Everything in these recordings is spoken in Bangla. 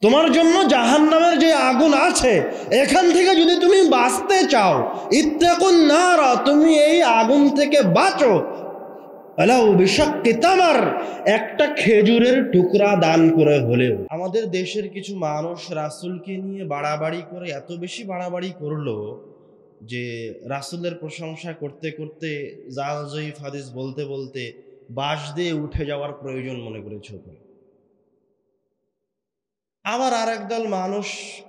তোমার জন্য জাহান্নামের যে আগুন আছে এখান থেকে যদি তুমি বাঁচতে চাও, ইত্তাকুন নার, তুমি এই আগুন থেকে বাঁচো, আলাউ বিশাক্কি তামার, একটা খেজুরের টুকরা দান করে হলেও। আমাদের দেশের কিছু মানুষ রাসূলকে নিয়ে বাড়াবাড়ি করে এত বেশি বাড়াবাড়ি করলো যে রাসূলের প্রশংসা করতে করতে জাল জয়ীফ হাদিস বলতে বলতে বাঁশ দিয়ে উঠে যাওয়ার প্রয়োজন মনে করেছে ওপরে। আবার আরেক দল মানুষ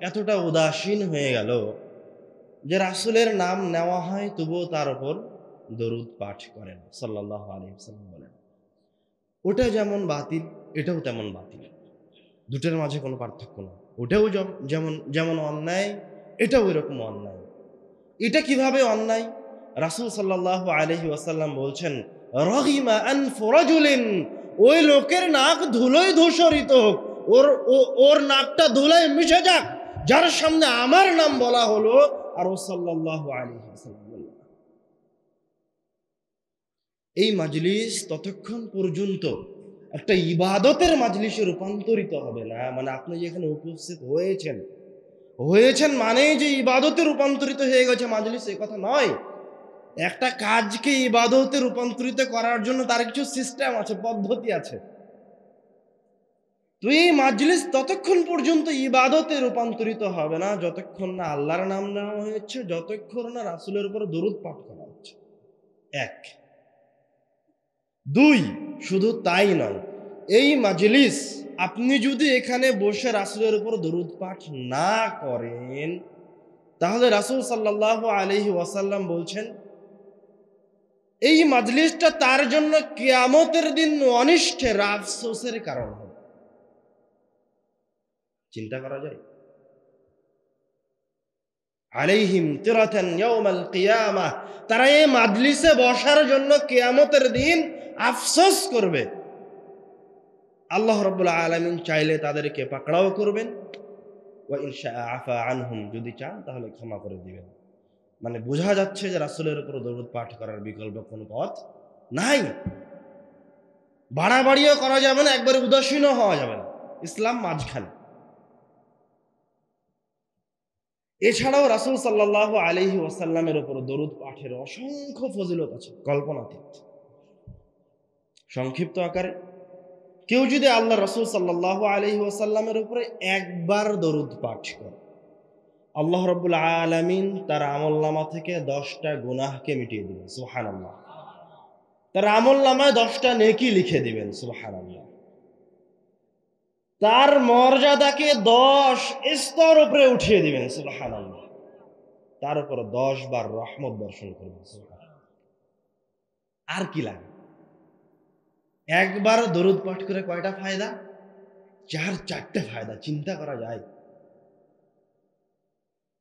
এতটা উদাসীন হয়ে গেল যে রাসূলের নাম নেওয়া হয় তবুও তার উপর দরুদ পাঠ করেন সাল্লাল্লাহু আলাইহি ওয়াসাল্লাম বলেন। ওটা যেমন বাতিল এটাও তেমন বাতিল, দুটোর মাঝে কোনো পার্থক্য না। ওটাও যেমন যেমন অন্যায় এটাও এরকম অন্যায়। এটা কিভাবে অন্যায়? রাসূল সাল্লাল্লাহু আলাইহি ওয়াসাল্লাম বলছেন, রহিমা আনফু রাজুলিন, ওই লোকের নাক ধুলোয় ধূসরিত হোক, ওর নাকটা ধুলায় মিশে যাক যার সামনে আমার নাম বলা হলো আর ও সাল্লাল্লাহু আলাইহি ওয়াসাল্লাম বললেন। এই মাজলিস ততক্ষণ পর্যন্ত একটা ইবাদতের মাজলিসে রূপান্তরিত হবে না, মানে আপনি যেখানে উপস্থিত হয়েছেন মানেই যে ইবাদতে রূপান্তরিত হয়ে গেছে মাজলিস, এই কথা নয়। একটা কাজকে ইবাদতে রূপান্তরিত করার জন্য তার কিছু সিস্টেম আছে, পদ্ধতি আছে। তো এই মাজলিস ততক্ষণ পর্যন্ত ইবাদতে রূপান্তরিত হবে না যতক্ষণ না আল্লাহর নাম নেওয়া হয়েছে, যতক্ষণ না রাসূলের উপর দরুদ পাঠ করা হচ্ছে। এক। দুই, শুধু তাই নয়, এই মাজলিস আপনি যদি এখানে বসে রাসূলের উপর দরুদ পাঠ না করেন তাহলে রাসূল সাল্লাল্লাহু আলাইহি ওয়াসাল্লাম বলছেন এই মাজলিসটা তার জন্য কিয়ামতের দিন অনিষ্টের আফসোসের কারণ হবে। চিন্তা করা যায়? আলাইহিম তিরাতান ইয়াউমাল কিয়ামাহ, তারা এই মাজলিসে বসার জন্য কিয়ামতের দিন আফসোস করবে। আল্লাহ রাব্বুল আলামিন চাইলে তাদেরকে পাকড়াও করবেন, ওয়া ইনশা আফা আনহুম, যদি চান তাহলে ক্ষমা করে দিবেন। মানে বোঝা যাচ্ছে যে রাসূলের উপর দরুদ পাঠ করার বিকল্প কোনো পথ নাই। বাড়াবাড়িও করা যাবে না, একবারে উদাসীনও হওয়া যাবে না। ইসলাম মাঝখানে। এছাড়াও রাসূল সাল্লাল্লাহু আলাইহি ওয়াসাল্লামের উপর দরুদ পাঠের অসংখ্য ফজিলত আছে, কল্পনাতীত। সংক্ষিপ্ত আকারে কেউ যদি আল্লাহ রাসূল সাল্লাল্লাহু আলাইহি ওয়াসাল্লামের উপরে একবার দরুদ পাঠ করে, আল্লাহ রাব্বুল আলামিন তার আমলনামা থেকে 10টা গুনাহকে মিটিয়ে দিবেন, সুবহানাল্লাহ। তার আমলনামায় 10টা নেকি লিখে দিবেন, সুবহানাল্লাহ। তার মর্যাদাকে 10 স্তর উপরে উঠিয়ে দিবেন, সুবহানাল্লাহ। তার উপর 10 বার রহমত বর্ষণ করবেন, সুবহানাল্লাহ। আর কি লাগে? একবার দরুদ পাঠ করে কয়টা ফায়দা? 4টা ফায়দা। চিন্তা করা যায়?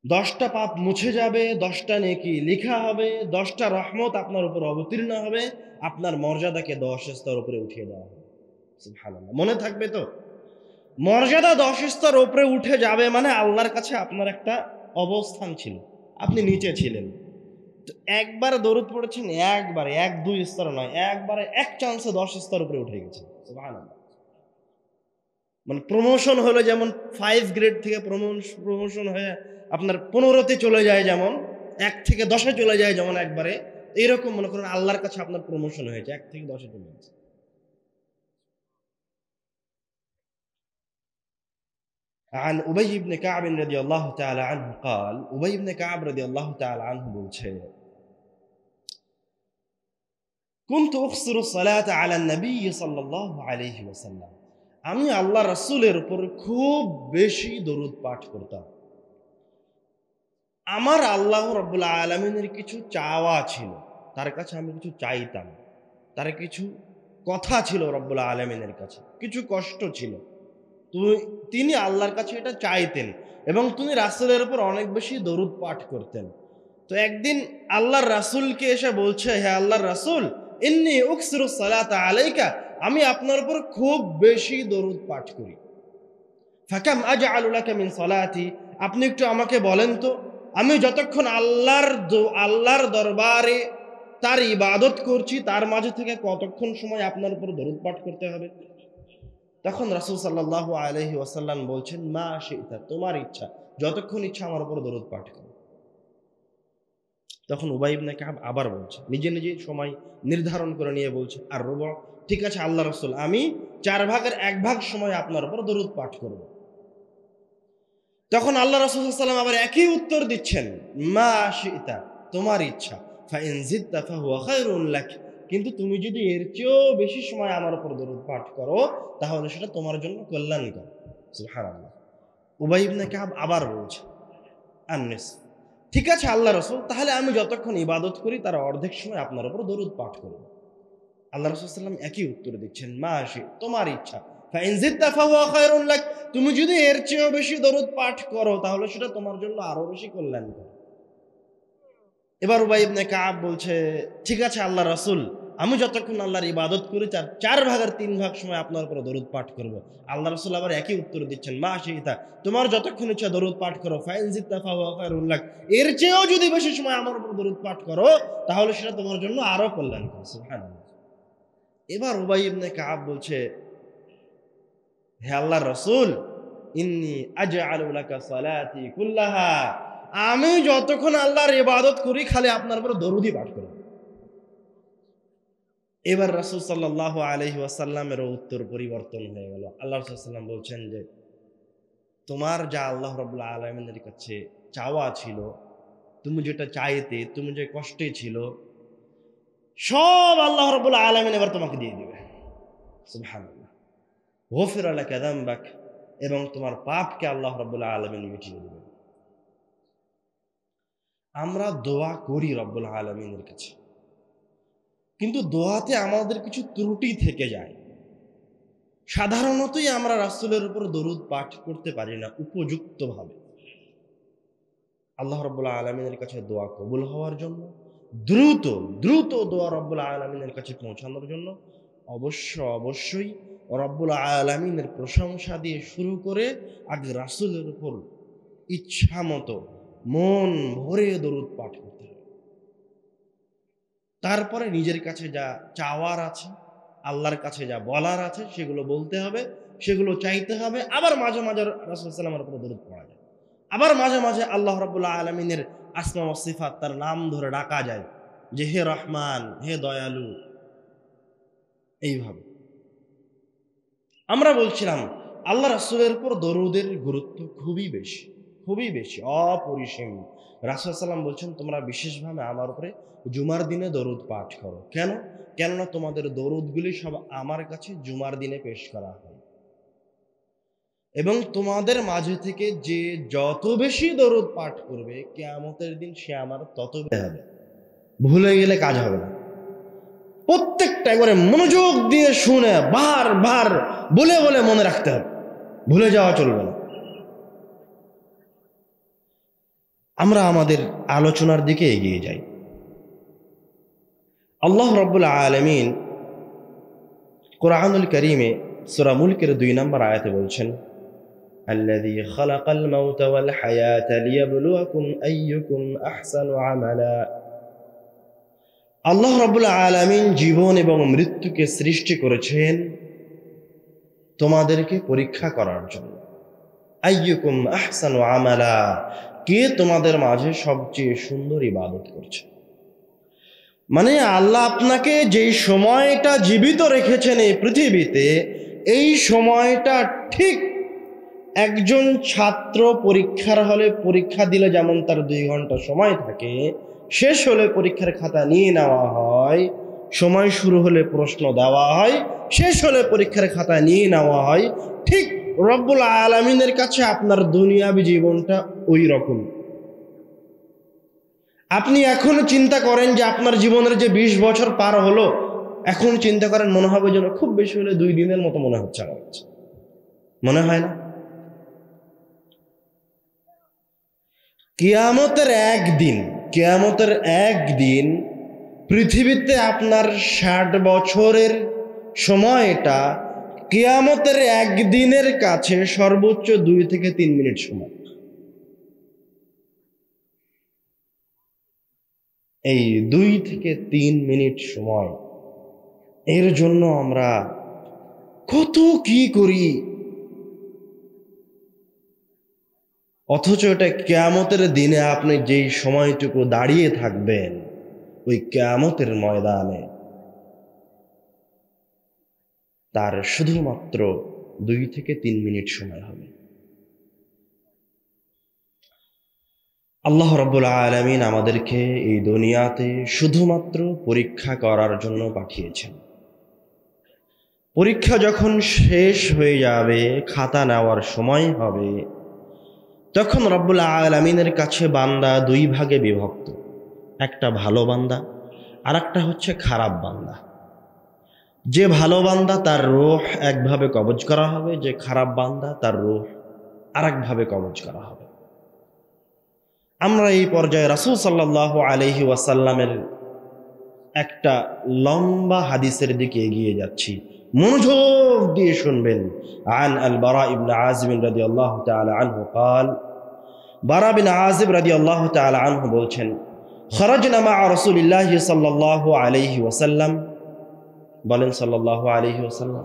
10টা পাপ মুছে যাবে, 10টা নেকি লেখা হবে, 10টা রহমত আপনার উপর অবতীর্ণ হবে, আপনার মর্যাদাকে 10 স্তর উপরে উঠিয়ে দেওয়া হবে, সুবহানাল্লাহ। মনে থাকবে তো? মর্যাদা 10 স্তর উপরে উঠে যাবে মানে আল্লাহর কাছে আপনার একটা অবস্থান ছিল, আপনি নিচে ছিলেন। তো একবার দরুদ পড়েছেন, একবারে 1-2 স্তর নয়, একবারে এক চান্সে 10 স্তর উপরে উঠে গেছে, সুবহানাল্লাহ। মানে প্রমোশন হলো যেমন 5 গ্রেড থেকে প্রমোশন হয়ে আপনার 15তে চলে যায়, যেমন 1 থেকে 10-এ চলে যায় যেমন একবারে, এইরকম মনে করেন আল্লাহর কাছে আপনার প্রমোশন হয়েছে, 1 থেকে 10-এ চলে গেছে। عن أبي بن كعب رضي الله تعالى عنه قال, أبي بن كعب رضي الله تعالى عنه বলছে, كنت أقصر الصلاة على النبي صلى الله عليه وسلم, আমি আল্লাহ রাসূলের উপর খুব বেশি দরুদ পাঠ করতাম। আমার আল্লাহ রাব্বুল আলামিনের কিছু চাওয়া ছিল, তার কাছে আমি কিছু চাইতাম, তার কিছু কথা ছিল রাব্বুল আলামিনের কাছে, কিছু কষ্ট ছিল, তো তিনি আল্লাহর কাছে এটা চাইতেন এবং তিনি রাসূলের উপর অনেক বেশি দরুদ পাঠ করতেন। তো একদিন আল্লাহর রাসূলকে এসে বলছে, হে আল্লাহর রাসূল, ইন্নী উকসিরুস সালাতা আলাইকা, আমি আপনার উপর খুব বেশি দরুদ পাঠ করি। ফাকাম আজআলু লাকা মিন সালাতি, আপনি একটু আমাকে বলেন তো আমি যতক্ষণ আল্লাহর দরবারে তার ইবাদত করছি তার মাঝে থেকে কতক্ষণ সময় আপনার উপর দরুদ পাঠ করতে হবে? তখন রাসূল সাল্লাল্লাহু আলাইহি ওয়াসাল্লাম বলছেন, মা শি'তা, তোমার ইচ্ছা, যতক্ষণ ইচ্ছা আমার উপর দরুদ পাঠ করো। তখন উবাই ইবনে কাব আবার বলছে, নিজে নিজে সময় নির্ধারণ করে নিয়ে বলছে, আর রুবু, ঠিক আছে আল্লাহ রাসূল, আমি 4 ভাগের 1 ভাগ সময় আপনার উপর দরুদ পাঠ করব। তখন আল্লাহ রাসূল সাল্লাল্লাহু আলাইহি ওয়াসাল্লাম আবার একই উত্তর দিচ্ছেন, মা শি'তা, তোমার ইচ্ছা, ফা ইন জিদতা ফাহুয়া খায়রুন লাক, কিন্তু তুমি যদি এর চেয়েও বেশি সময় আমার উপর দরুদ পাঠ করো তাহলে সেটা তোমার জন্য কল্যাণকর। সুবহানাল্লাহ। উবাই ইবনে কাব আবার বলছে, আন-নিস, ঠিক আছে আল্লাহ রাসূল, তাহলে আমি যতক্ষণ ইবাদত করি তার অর্ধেক সময় আপনার উপর দরুদ পাঠ করব। আল্লাহ রাসূল সাল্লাল্লাহু আলাইহি ওয়াসাল্লাম একই উত্তর দিচ্ছেন, মা শি, তোমার ইচ্ছা, ফা ইন জিদতা ফাহুয়া খায়রুন লাক, তুমি যদি এর চেয়েও বেশি দরুদ পাঠ করো তাহলে সেটা তোমার জন্য আরো বেশি কল্যাণকর। এবার উবাই ইবনে কাব বলছে, ঠিক আছে আল্লাহ রাসূল, আমি যতক্ষণ আল্লাহর ইবাদত করি তার 4 ভাগের 3 ভাগ সময় আপনার উপর দরুদ পাঠ করব। আল্লাহ রাসূল আবার একই উত্তর দিচ্ছেন, মা শিতা, তোমার যতক্ষণ ইচ্ছা দরুদ পাঠ করো, ফাইন জিদতা ফাহুয়া খায়রুন লাক, এর চেয়েও যদি বেশি সময় আমার উপর দরুদ পাঠ করো তাহলে সেটা তোমার জন্য আরো কল্যাণকর। সুবহানাল্লাহ। এবার উবাই ইবনে কাব বলছে, হে আল্লাহর রাসূল, ইন্নী আজআলু লাকা সালাতি কুল্লাহা, আমি যতক্ষণ আল্লাহর ইবাদত করি খালি আপনার উপর দরুদই পাঠ করি। এবার রাসূল সাল্লাল্লাহু আলাইহি ওয়াসাল্লামের উত্তর পরিবর্তন হয়ে গেল। আল্লাহ রাসূল সাল্লাল্লাহু আলাইহি ওয়াসাল্লাম বলছেন যে, তোমার যা আল্লাহ রাব্বুল আলামিনের কাছে চাওয়া ছিল, তুমি যেটা চাইতে, তুমি যে কষ্টে ছিল, সব আল্লাহ রাব্বুল আলামিন এবার তোমাকে দিয়ে দিবে। সুবহানাল্লাহ। গফিরা লাকা যামবাক, এবং তোমার পাপকে আল্লাহ রাব্বুল আলামিন মিটিয়ে দিবেন। আমরা দোয়া করি রব্বুল আলামিনের কাছে, কিন্তু দোয়াতে আমাদের কিছু ত্রুটি থেকে যায়। সাধারণতই আমরা রাসূলের উপর দরুদ পাঠ করতে পারি না উপযুক্তভাবে। আল্লাহ রাব্বুল আলামিনের কাছে দোয়া কবুল হওয়ার জন্য, দ্রুত দ্রুত দোয়া রব্বুল আলামিনের কাছে পৌঁছানোর জন্য অবশ্যই রব্বুল আলামিনের প্রশংসা দিয়ে শুরু করে আগে রাসূলের উপর ইচ্ছামতো মন ভরে দরুদ পাঠ করতে হবে। তারপরে নিজের কাছে যা চাওয়ার আছে, আল্লাহর কাছে যা বলার আছে সেগুলো বলতে হবে, সেগুলো চাইতে হবে। আবার মাঝে মাঝে রাসূল সাল্লাল্লাহু আলাইহি ওয়াসাল্লামের উপর দরুদ পড়া যায়। আবার মাঝে মাঝে আল্লাহ রাব্বুল আলামিনের আসমা ওয়া সিফাত, তার নাম ধরে ডাকা যায় যে হে রহমান, হে দয়ালু, এইভাবে। আমরা বলছিলাম আল্লাহ রাসূলের উপর দরুদের গুরুত্ব খুবই বেশি, খুবই বেশি, অপরিসীম। রাসূল সাল্লাল্লাহু আলাইহি ওয়াসাল্লাম বলছেন, তোমরা বিশেষভাবে আমার উপরে জুমার দিনে দরুদ পাঠ করো। কেন? কেননা তোমাদের দরুদগুলি সব আমার কাছে জুমার দিনে পেশ করা হয়, এবং তোমাদের মাঝে থেকে যে যত বেশি দরুদ পাঠ করবে কিয়ামতের দিন সে আমার তত বেশি হবে। ভুলে গেলে কাজ হবে না। প্রত্যেকটা একবারে মনোযোগ দিয়ে শুনে বারবার বলে বলে মনে রাখতে হবে, ভুলে যাওয়া চলবে না। আমরা আমাদের আলোচনার দিকে এগিয়ে যাই। আল্লাহ রাব্বুল আলামিন কোরআনুল কারীমে সূরা মুলকের 2 নম্বর আয়াতে বলছেন, আল্লাযী খালাকাল মাউতা ওয়াল হায়াতা লিয়াবলুয়াকুম আইয়ুকুম আহসানু আমালা। আল্লাহ রাব্বুল আলামিন জীবন এবং মৃত্যুকে সৃষ্টি করেছেন তোমাদেরকে পরীক্ষা করার জন্য। আইয়ুকুম আহসানু আমালা, কে তোমাদের মাঝে সবচেয়ে সুন্দর ইবাদত করছে। মানে আল্লাহ আপনাকে যেই সময়টা জীবিত রেখেছেন এই পৃথিবীতে, এই সময়টা ঠিক একজন ছাত্র পরীক্ষার হলে পরীক্ষা দিলে যেমন তার 2 ঘন্টা সময় থাকে, শেষ হলে পরীক্ষার খাতা নিয়ে নেওয়া হয়, সময় শুরু হলে প্রশ্ন দেওয়া হয়, শেষ হলে পরীক্ষার খাতা নিয়ে নেওয়া হয়, ঠিক রব্বুল আলামিনের কাছে আপনার দুনিয়াবী জীবনটা ওই রকম। আপনি এখনো চিন্তা করেন যে আপনার জীবনের যে 20 বছর পার হলো, এখন চিন্তা করেন মনে হবে যেন খুব বেশি হলে 2 দিনের মতো মনে হচ্ছে আমার কাছে। মনে হয় না? কিয়ামতের একদিন পৃথিবীতে আপনার 60 বছরের সময়টা কিয়ামতের একদিনের কাছে সর্বোচ্চ 2 থেকে 3 মিনিট সময়। এই 2 থেকে 3 মিনিট সময়, এর জন্য আমরা কত কি করি, অথচ এটা কিয়ামতের দিনে আপনি যেই সময়টুকু দাঁড়িয়ে থাকবেন ওই কিয়ামতের ময়দানে, তার শুধুমাত্র 2 থেকে 3 মিনিট সময় হবে। আল্লাহ রাব্বুল আলামিন আমাদেরকে এই দুনিয়াতে শুধুমাত্র পরীক্ষা করার জন্য পাঠিয়েছেন। পরীক্ষা যখন শেষ হয়ে যাবে, খাতা নেওয়ার সময় হবে, তখন রব্বুল আলামিনের কাছে বান্দা 2 ভাগে বিভক্ত। একটা ভালো বান্দা আর একটা হচ্ছে খারাপ বান্দা। যে ভালো বান্দা তার রূহ একভাবে কবজ করা হবে, যে খারাপ বান্দা তার রূহ আরেকভাবে কবজ করা হবে। আমরা এই পর্যায়ে রাসূল সাল্লাল্লাহু আলাইহি ওয়াসাল্লামের একটা লম্বা হাদিসের দিকে এগিয়ে যাচ্ছি, মনোযোগ দিয়ে শুনবেন। আন আল বারা ইবনে আযিব রাদিয়াল্লাহু তাআলা আনহু قال, বারা বিন আযিব রাদিয়াল্লাহু তাআলা আনহু বলছেন, খরাজনা মা রাসূলিল্লাহি সাল্লাল্লাহু আলাইহি ওয়াসাল্লাম, বলেন সাল্লাল্লাহু আলাইহি ওয়াসাল্লাম।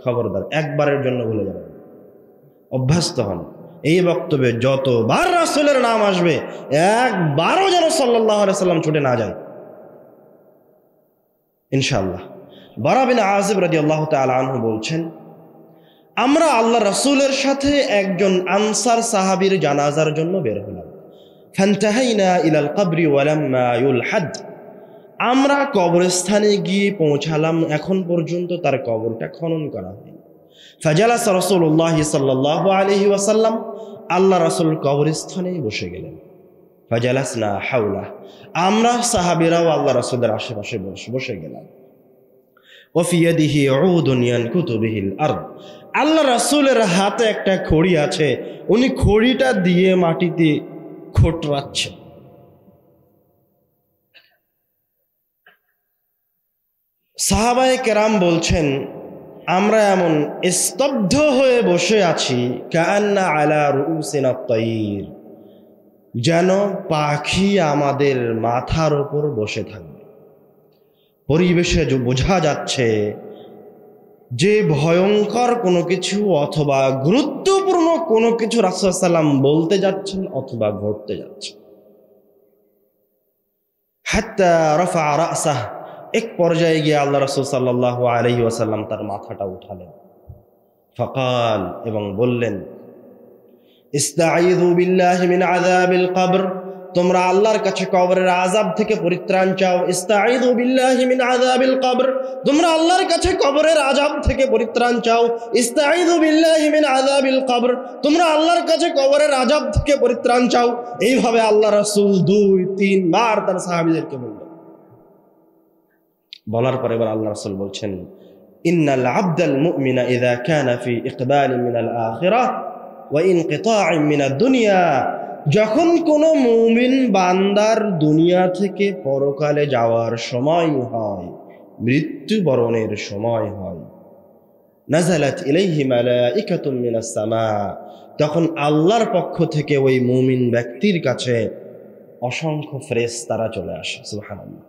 খবরদার একবারের জন্য ভুলে যাবেন, অভ্যস্ত হন। এই বক্তব্যে যতবার রাসূলের নাম আসবে একবারও যেন সাল্লাল্লাহু আলাইহি ওয়াসাল্লাম ছুটে না যায়, ইনশাআল্লাহ। বারা বিন আযিব রাদিয়াল্লাহু তাআলা আনহু বলছেন, আমরা আল্লাহ রাসূলের সাথে একজন আনসার সাহাবীর জানাজার জন্য বের হলাম। ফান্তাহাইনা ইলাল কবরি ওয়ালাম্মা ইউলহাদ, আমরা কবরস্থানে গিয়ে পৌঁছালাম, এখন পর্যন্ত তার কবরটা খনন করা হয়নি। ফাজালাসা রাসূলুল্লাহ সাল্লাল্লাহু আলাইহি ওয়াসাল্লাম, আল্লাহ রাসূল কবরস্থানে বসে গেলেন। ফাজালাসনা হাওলা, আমরা সাহাবীরাও আল্লাহ রাসূলের আশেপাশে বসে গেলাম। ওয়াফি ইয়াদিহি উদুন ইয়ানকুতু বিহিল আরদ, আল্লাহ রাসূলের হাতে একটা খড়ি আছে, উনি খড়িটা দিয়ে মাটিতে খোঁটরাচ্ছে। সাহাবায়ে কেরাম বলছেন, আমরা এমন স্তব্ধ হয়ে বসে আছি, কাআন্না আলা রুউসিনা আত-তায়র, যেন পাখি আমাদের মাথার উপর বসে থাকবে। পরিবেশে বোঝা যাচ্ছে যে ভয়ঙ্কর কোনো কিছু অথবা গুরুত্বপূর্ণ কোনো কিছু রাসূল সাল্লাল্লাহু আলাইহি ওয়াসাল্লাম বলতে যাচ্ছেন অথবা ঘটতে যাচ্ছে। হাত্তা রাফা রাসাহ, এক পর্যায়ে গিয়ে আল্লাহ রাসূল সাল্লাল্লাহু আলাইহি ওয়াসাল্লাম তার মাথাটা উঠালেন। ফাকাল, এবং বললেন, ইস্তাঈযু বিল্লাহি মিন আযাবিল কবর, তোমরা আল্লাহর কাছে কবরের আযাব থেকে পরিত্রাণ চাও। ইস্তাঈযু বিল্লাহি মিন আযাবিল কবর, তোমরা আল্লাহর কাছে কবরের আযাব থেকে পরিত্রাণ চাও। ইস্তাঈযু বিল্লাহি মিন আযাবিল কবর, তোমরা আল্লাহর কাছে কবরের আযাব থেকে পরিত্রাণ চাও। এইভাবে আল্লাহ রাসূল 2-3 বার তার সাহাবীদেরকে বললেন। বলার পরে এবার আল্লাহ রাসূল বলছেন, ইন্নাল আবদাল মুমিনা ইযা কানা ফি ইকবালিন মিনাল আখিরাহ ওয়া ইনকিতাইন মিনাদ দুনিয়া, যখন কোনো মুমিন বান্দার দুনিয়া থেকে পরকালে যাওয়ার সময় হয়, মৃত্যুবরণের সময় হয়, নাযালাত ইলাইহি মালাইকাতুম মিনাস সামা, তখন আল্লাহর পক্ষ থেকে ওই মুমিন ব্যক্তির কাছে অসংখ্য ফেরেশতারা চলে আসে। সুবহানাল্লাহ।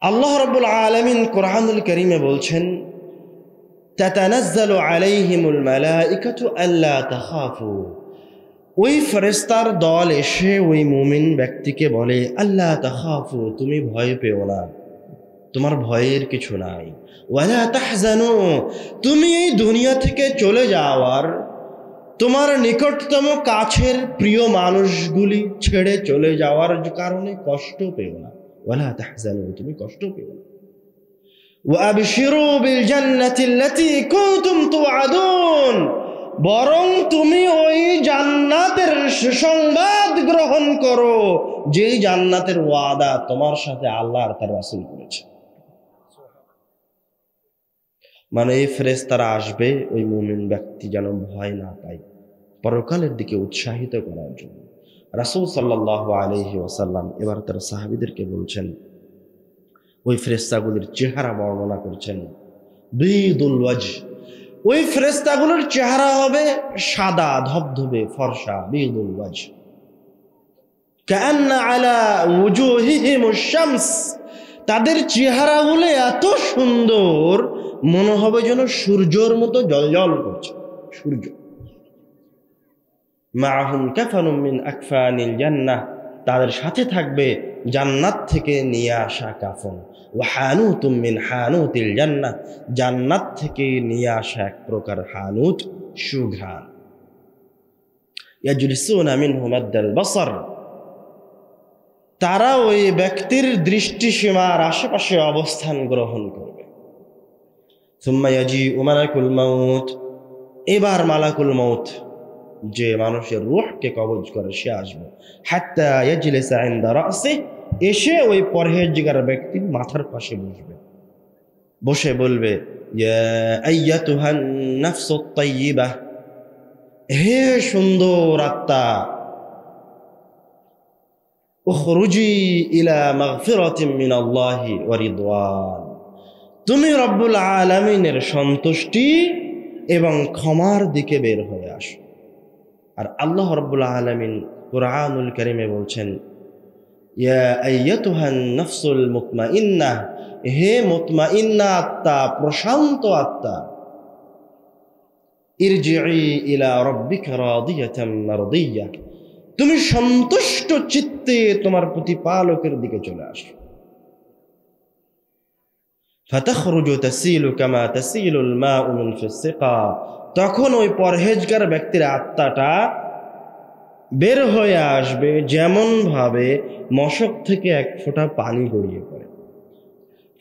আল্লাহ রাব্বুল আলামিন কোরআনুল কারীমে বলছেন, তাতানাজ্জালু আলাইহিমুল মালাইকাতু আল্লা তাখাফু, ওই ফেরেশতার দল এসে ওই মুমিন ব্যক্তিকে বলে, আল্লা তাখাফু, তুমি ভয় পেও না, তোমার ভয়ের কিছু নাই। ওয়ালা তাহজানু, তুমি এই দুনিয়া থেকে চলে যাওয়ার, তোমার নিকটতম কাছের প্রিয় মানুষগুলি ছেড়ে চলে যাওয়ার কারণে কষ্ট পেও না। ওয়ালা তাহজানু, তুমি কষ্ট পেও না। ওয়াবশিরু বিল জান্নাতিল্লাতী কুনতুম তুআদুন, বরং তুমি ওই জান্নাতের সুসংবাদ গ্রহণ করো, যেই জান্নাতের ওয়াদা তোমার সাথে আল্লাহ আর তার রাসূল করেছে। মানে এই ফেরেশতারা আসবে ওই মুমিন ব্যক্তি যেন ভয় না পায়, পরকালের দিকে উৎসাহিত করার জন্য। রাসূল সাল্লাল্লাহু আলাইহি ওয়াসাল্লাম এবার তার সাহাবীদেরকে বলছেন, ওই ফেরেশতাগুলির চেহারা বর্ণনা করছেন। বিদুল ওয়াজহ, ওই ফেরেশতাগুলোর চেহারা হবে সাদা ধবধবে ফর্সা। বিদুল ওয়াজহ কাআন্না আলা ওয়ুজুহিহিমুশ শামস, তাদের চেহারাগুলো এত সুন্দর মনে হবে যেন সূর্যের মতো জ্বলজ্বল করছে সূর্য। মাআহুম কাফানুম মিন আকফানিল জান্নাহ, তাদের সাথে থাকবে জান্নাত থেকে নিয়ে আসা কাফন। ওয়া হানুতুম মিন হানুতিল জান্নাহ, জান্নাত থেকে নিয়ে আসা এক প্রকার হানুত, সুঘ্রাণ। ইয়াজলিসুনা মিনহু মাদ্দাল বাসার, তারা ওই ব্যক্তির দৃষ্টিসীমার আশেপাশে অবস্থান গ্রহণ করবে। সুম্মা ইয়াজিউ মালাকুল মাউত, এবার মালাকুল মাউত যে মানুষের রূহকে কবজ করে সে আসবে। হাত্তা ইয়াজলিসা ইনদা রাসিহি, এসে ওই পরহেজগার ব্যক্তির মাথার পাশে বসবে, বসে বলবে ইয়া আইয়াতুহান নাফসুত তাইয়্যিবাহ, হে সুন্দর আত্মা, উখরুজি ইলা মাগফিরাতিন মিনাল্লাহি ওয়া রিদওয়ান, তুমি রব্বুল আলামিনের সন্তুষ্টি এবং ক্ষমার দিকে বের হয়ে আসো। আর আল্লাহ রব্বুল আলামিন কুরআনুল কারীমে বলছেন ইয়া আইয়াতুহান নাফসুল মুতমাইন্নাহ, হে মুতমাইন্না আত্মা, প্রশান্ত আত্মা, ইরজিই ইলা রাব্বিকা রাদিয়াতাম মারদিয়্যা, তুমি সন্তুষ্ট চিত্তে তোমার প্রতিপালকের দিকে চলে আসো। ফাতাখরুজু তাসিলু কামা তাসিলুল মাউ মিন ফিস-সিকা, তখন ওই পরহেজগার ব্যক্তির আত্মাটা বের হয়ে আসবে যেমন ভাবে মশক থেকে এক ফোঁটা পানি গড়িয়ে পড়ে।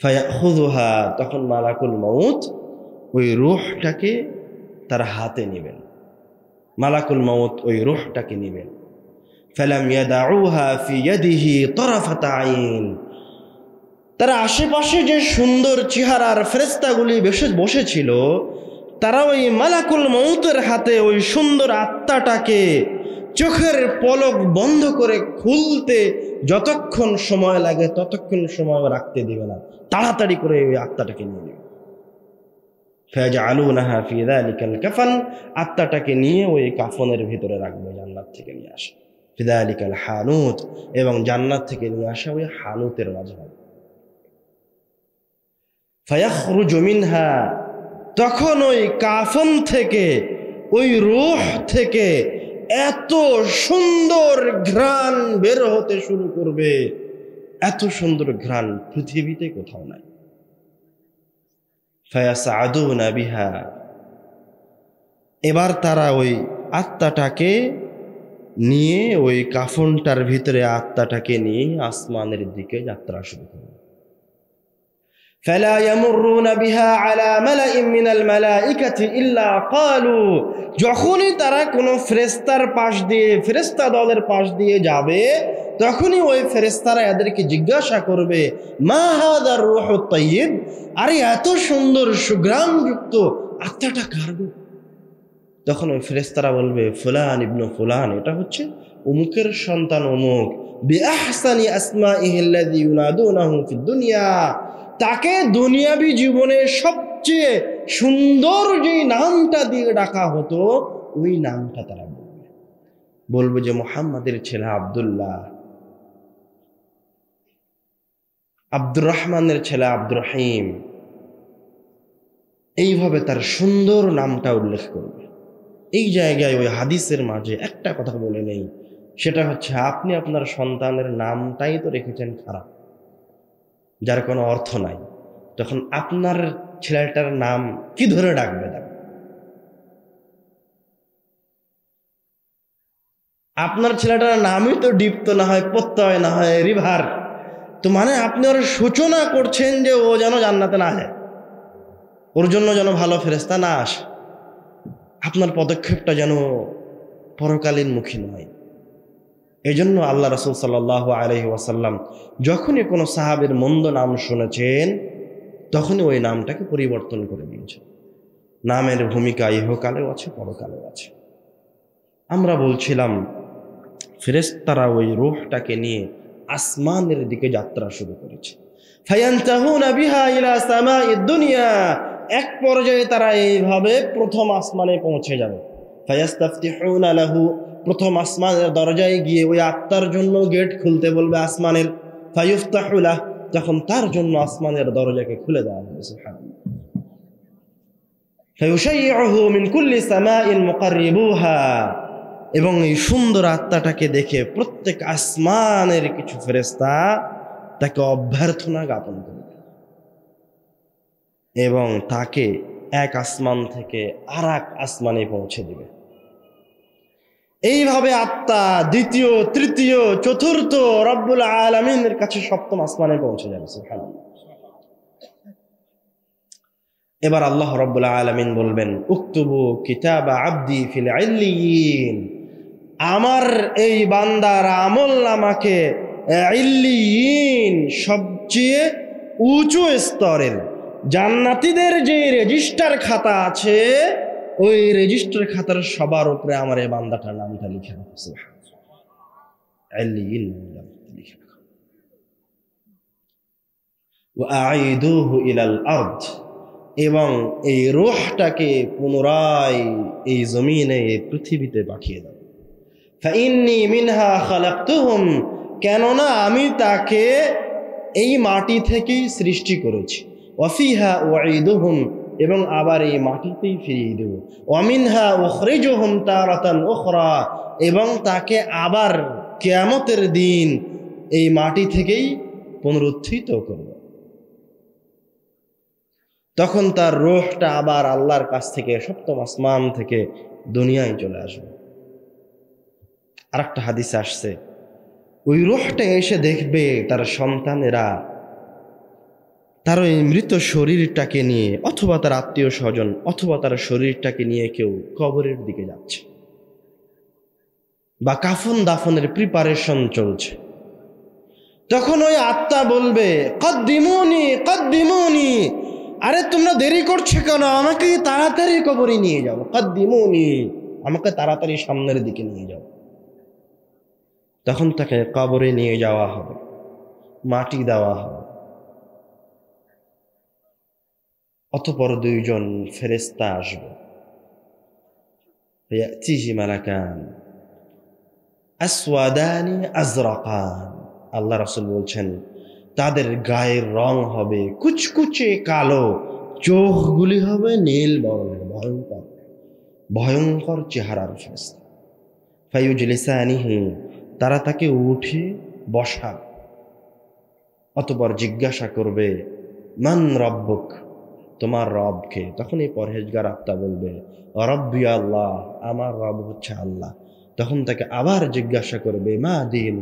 ফায়াখুযুহা, তখন মালাকুল মাউত ওই রূহটাকে তার হাতে নেবেন, মালাকুল মাউত ওই রূহটাকে নেবেন। ফালাম ইয়াদাউহা ফি ইয়াদিহি তারাফাতা আইন, তার আশেপাশে যে সুন্দর চেহারার ফেরেশতাগুলি বসেছিল, তারা ওই মালাকুল মাউতের হাতে ওই সুন্দর আত্মাটাকে চোখের পলক বন্ধ করে খুলতে যতক্ষণ সময় লাগে ততক্ষণ সময় রাখতে দিবে না, তাড়াতাড়ি করে ওই আত্মাটাকে নিয়ে নেবে। ফায়াজআলুনাহা ফি যালিকাল কাফান, আত্মাটাকে নিয়ে ওই কাফনের ভিতরে রাখবে, জান্নাত থেকে নিয়ে আসা। ফি যালিকাল হানুত, এবং জান্নাত থেকে নিয়ে আসা ওই হানুতের মাঝে। ফায়াখরুজু মিনহা, তখন ওই কাফন থেকে, ওই রূহ থেকে এত সুন্দর ঘ্রাণ বের হতে শুরু করবে, এত সুন্দর ঘ্রাণ পৃথিবীতে কোথাও নাই। ফায়াসআদুনা বিহা, এবার তারা ওই আত্মাটাকে নিয়ে, ওই কাফনটার ভিতরে আত্মাটাকে নিয়ে আসমানের দিকে যাত্রা শুরু করবে। ফালা ইয়ামুরুনা বিহা আলা মালাইন মিনাল মালাইকাতি ইল্লা ক্বালু, যখনই তারা কোনো ফেরেশতার পাশ দিয়ে, ফেরেশতা দলের পাশ দিয়ে যাবে, তখনই ওই ফেরেশতারা এদেরকে জিজ্ঞাসা করবে মা হাদার রূহুত তাইয়্যিব, আরে এত সুন্দর সুঘ্রাণযুক্ত আত্মাটা কার গো? তখন ওই ফেরেশতারা বলবে ফুলান ইবনু ফুলান, এটা হচ্ছে অমুকের সন্তান অমুক, বিআহসানি আসমাইহি আল্লাযী ইউনাদুনাহু ফিদ দুনিয়া, তাকে দুনিয়াবী জীবনে সবচেয়ে সুন্দর যেই নামটা দিয়ে ডাকা হতো ওই নামটা তারা বলবে যে মুহাম্মাদের ছেলে আব্দুল্লাহ, আব্দুর রহমানের ছেলে আব্দুর রহিম, এইভাবে তার সুন্দর নামটা উল্লেখ করবে। এই জায়গায় ওই হাদিসের মাঝে একটা কথা বলে নেই, সেটা হচ্ছে আপনি আপনার সন্তানের নামটাই তো রেখেছেন খারাপ, যার কোনো অর্থ নাই, তখন আপনার ছেলেটার নাম কি ধরে ডাকবে? আপনার ছেলেটার নামই তো ডিপ্ত না হয়, প্রত্যয় না হয় রিভার, তো মানে আপনি ওর সূচনা করছেন যে ও যেন জান্নাতে না যায়, ওর জন্য যেন ভালো ফেরেশতা না আসে, আপনার পদক্ষেপটা যেন পরকালীন মুখী নয়। এই জন্য আল্লাহ রাসূল সাল্লাল্লাহু আলাইহি ওয়াসাল্লাম যখনই কোনো সাহাবীর মন্দ নাম শুনেছেন তখনই ওই নামটাকে পরিবর্তন করে দিয়েছেন। নামের ভূমিকা ইহকালেও আছে, পরকালেও আছে। আমরা বলছিলাম ফেরেশতারা ওই রূহটাকে নিয়ে আসমানের দিকে যাত্রা শুরু করেছে। ফায়ানতাহুনা বিহা ইলা সামাইদ দুনিয়া, এক পর্যায়ে তারা এইভাবে প্রথম আসমানে পৌঁছে যাবে। ফায়াস্তাফতিহুনা লাহু, প্রথম আসমানের দরজায় গিয়ে ওই আত্মার জন্য গেট খুলতে বলবে আসমানের। ফায়ুফতাহু লাহ, তখন তার জন্য আসমানের দরজাকে খুলে দেওয়া হবে। সুবহানাল্লাহ। ফায়ুশাইয়ুহু মিন কুল্লি সামাইন মুকাররিবুহা, এবং এই সুন্দর আত্মাটাকে দেখে প্রত্যেক আসমানের কিছু ফেরেশতা তাকে অভ্যর্থনা জ্ঞাপন করবে এবং তাকে এক আসমান থেকে আর এক আসমানে পৌঁছে দিবে। এইভাবে আত্মা দ্বিতীয়, তৃতীয়, চতুর্থ রব্বুল আলামিনের কাছে সপ্তম আসমানে পৌঁছে যাবে। সুবহানাল্লাহ। এবার আল্লাহ রব্বুল আলামিন বলবেন, উকতুবু কিতাবা আবদি ফিল ইল্লিয়িন, আমার এই বান্দার আমলনামাকে ইল্লিয়িন, সবচেয়ে উঁচু স্তরের জান্নাতীদের যে রেজিস্টার খাতা আছে, ওই রেজিস্টার খাতার সবার উপরে আমার এই বান্দাটার নামটা লিখে রাখছে। ইল্লিয়িন লিখে রাখো। ওয়া আইদুহু ইলাল আরদ, এবং এই রূহটাকে পুনরায় এই জমিনে, এই পৃথিবীতে পাঠিয়ে দাও। ফাইন্নী মিনহা খালাকতুহুম, কেননা আমি তাকে এই মাটি থেকেই সৃষ্টি করেছি। ওয়াফিহা উঈদুহুম, এবং আবার এই মাটিতেই ফিরিয়ে দেব। ওয়ামিনহা উখরিজুহুম তারাতান উখরা, এবং তাকে আবার কিয়ামতের দিন এই মাটি থেকেই পুনরুত্থিত করব। তখন তার রূহটা আবার আল্লাহর কাছ থেকে সপ্তম আসমান থেকে দুনিয়ায় চলে আসবে। আরেকটা হাদিসে আসছে, ওই রূহটা এসে দেখবে তার সন্তানেরা তার ওই মৃত শরীরটাকে নিয়ে, অথবা তার আত্মীয় স্বজন, অথবা তার শরীরটাকে নিয়ে কেউ কবরের দিকে যাচ্ছে, বা কাফন দাফনের প্রিপারেশন চলছে। তখন ওই আত্মা বলবে, কদ্দিমুনি কদ্দিমুনি, আরে তোমরা দেরি করছো কেন, আমাকে তাড়াতাড়ি কবরে নিয়ে যাও। কদ্দিমুনি, আমাকে তাড়াতাড়ি সামনের দিকে নিয়ে যাও। তখন তাকে কবরে নিয়ে যাওয়া হবে, মাটি দেওয়া হবে। অতঃপর দুইজন ফেরেশতা আসবে। ইয়াতিহি মালাকান আসওয়াদানি আজরাকান, আল্লাহ রাসূল বলছেন তাদের গায়ের রং হবে কুচকুচে কালো, চোখগুলি হবে নীল বর্ণের, ভয়ঙ্কর ভয়ঙ্কর চেহারার ফেরেশতা। ফায়ুজলিসানিহি, তারা তাকে উঠে বসাবে। অতঃপর জিজ্ঞাসা করবে, মান রব্বুক, তোমার রবকে? তখন এই পরহেজগার আত্মা বলবে, রব্বি আল্লাহ, আমার রব হচ্ছে আল্লাহ। তখন তাকে আবার জিজ্ঞাসা করবে, মা দিন,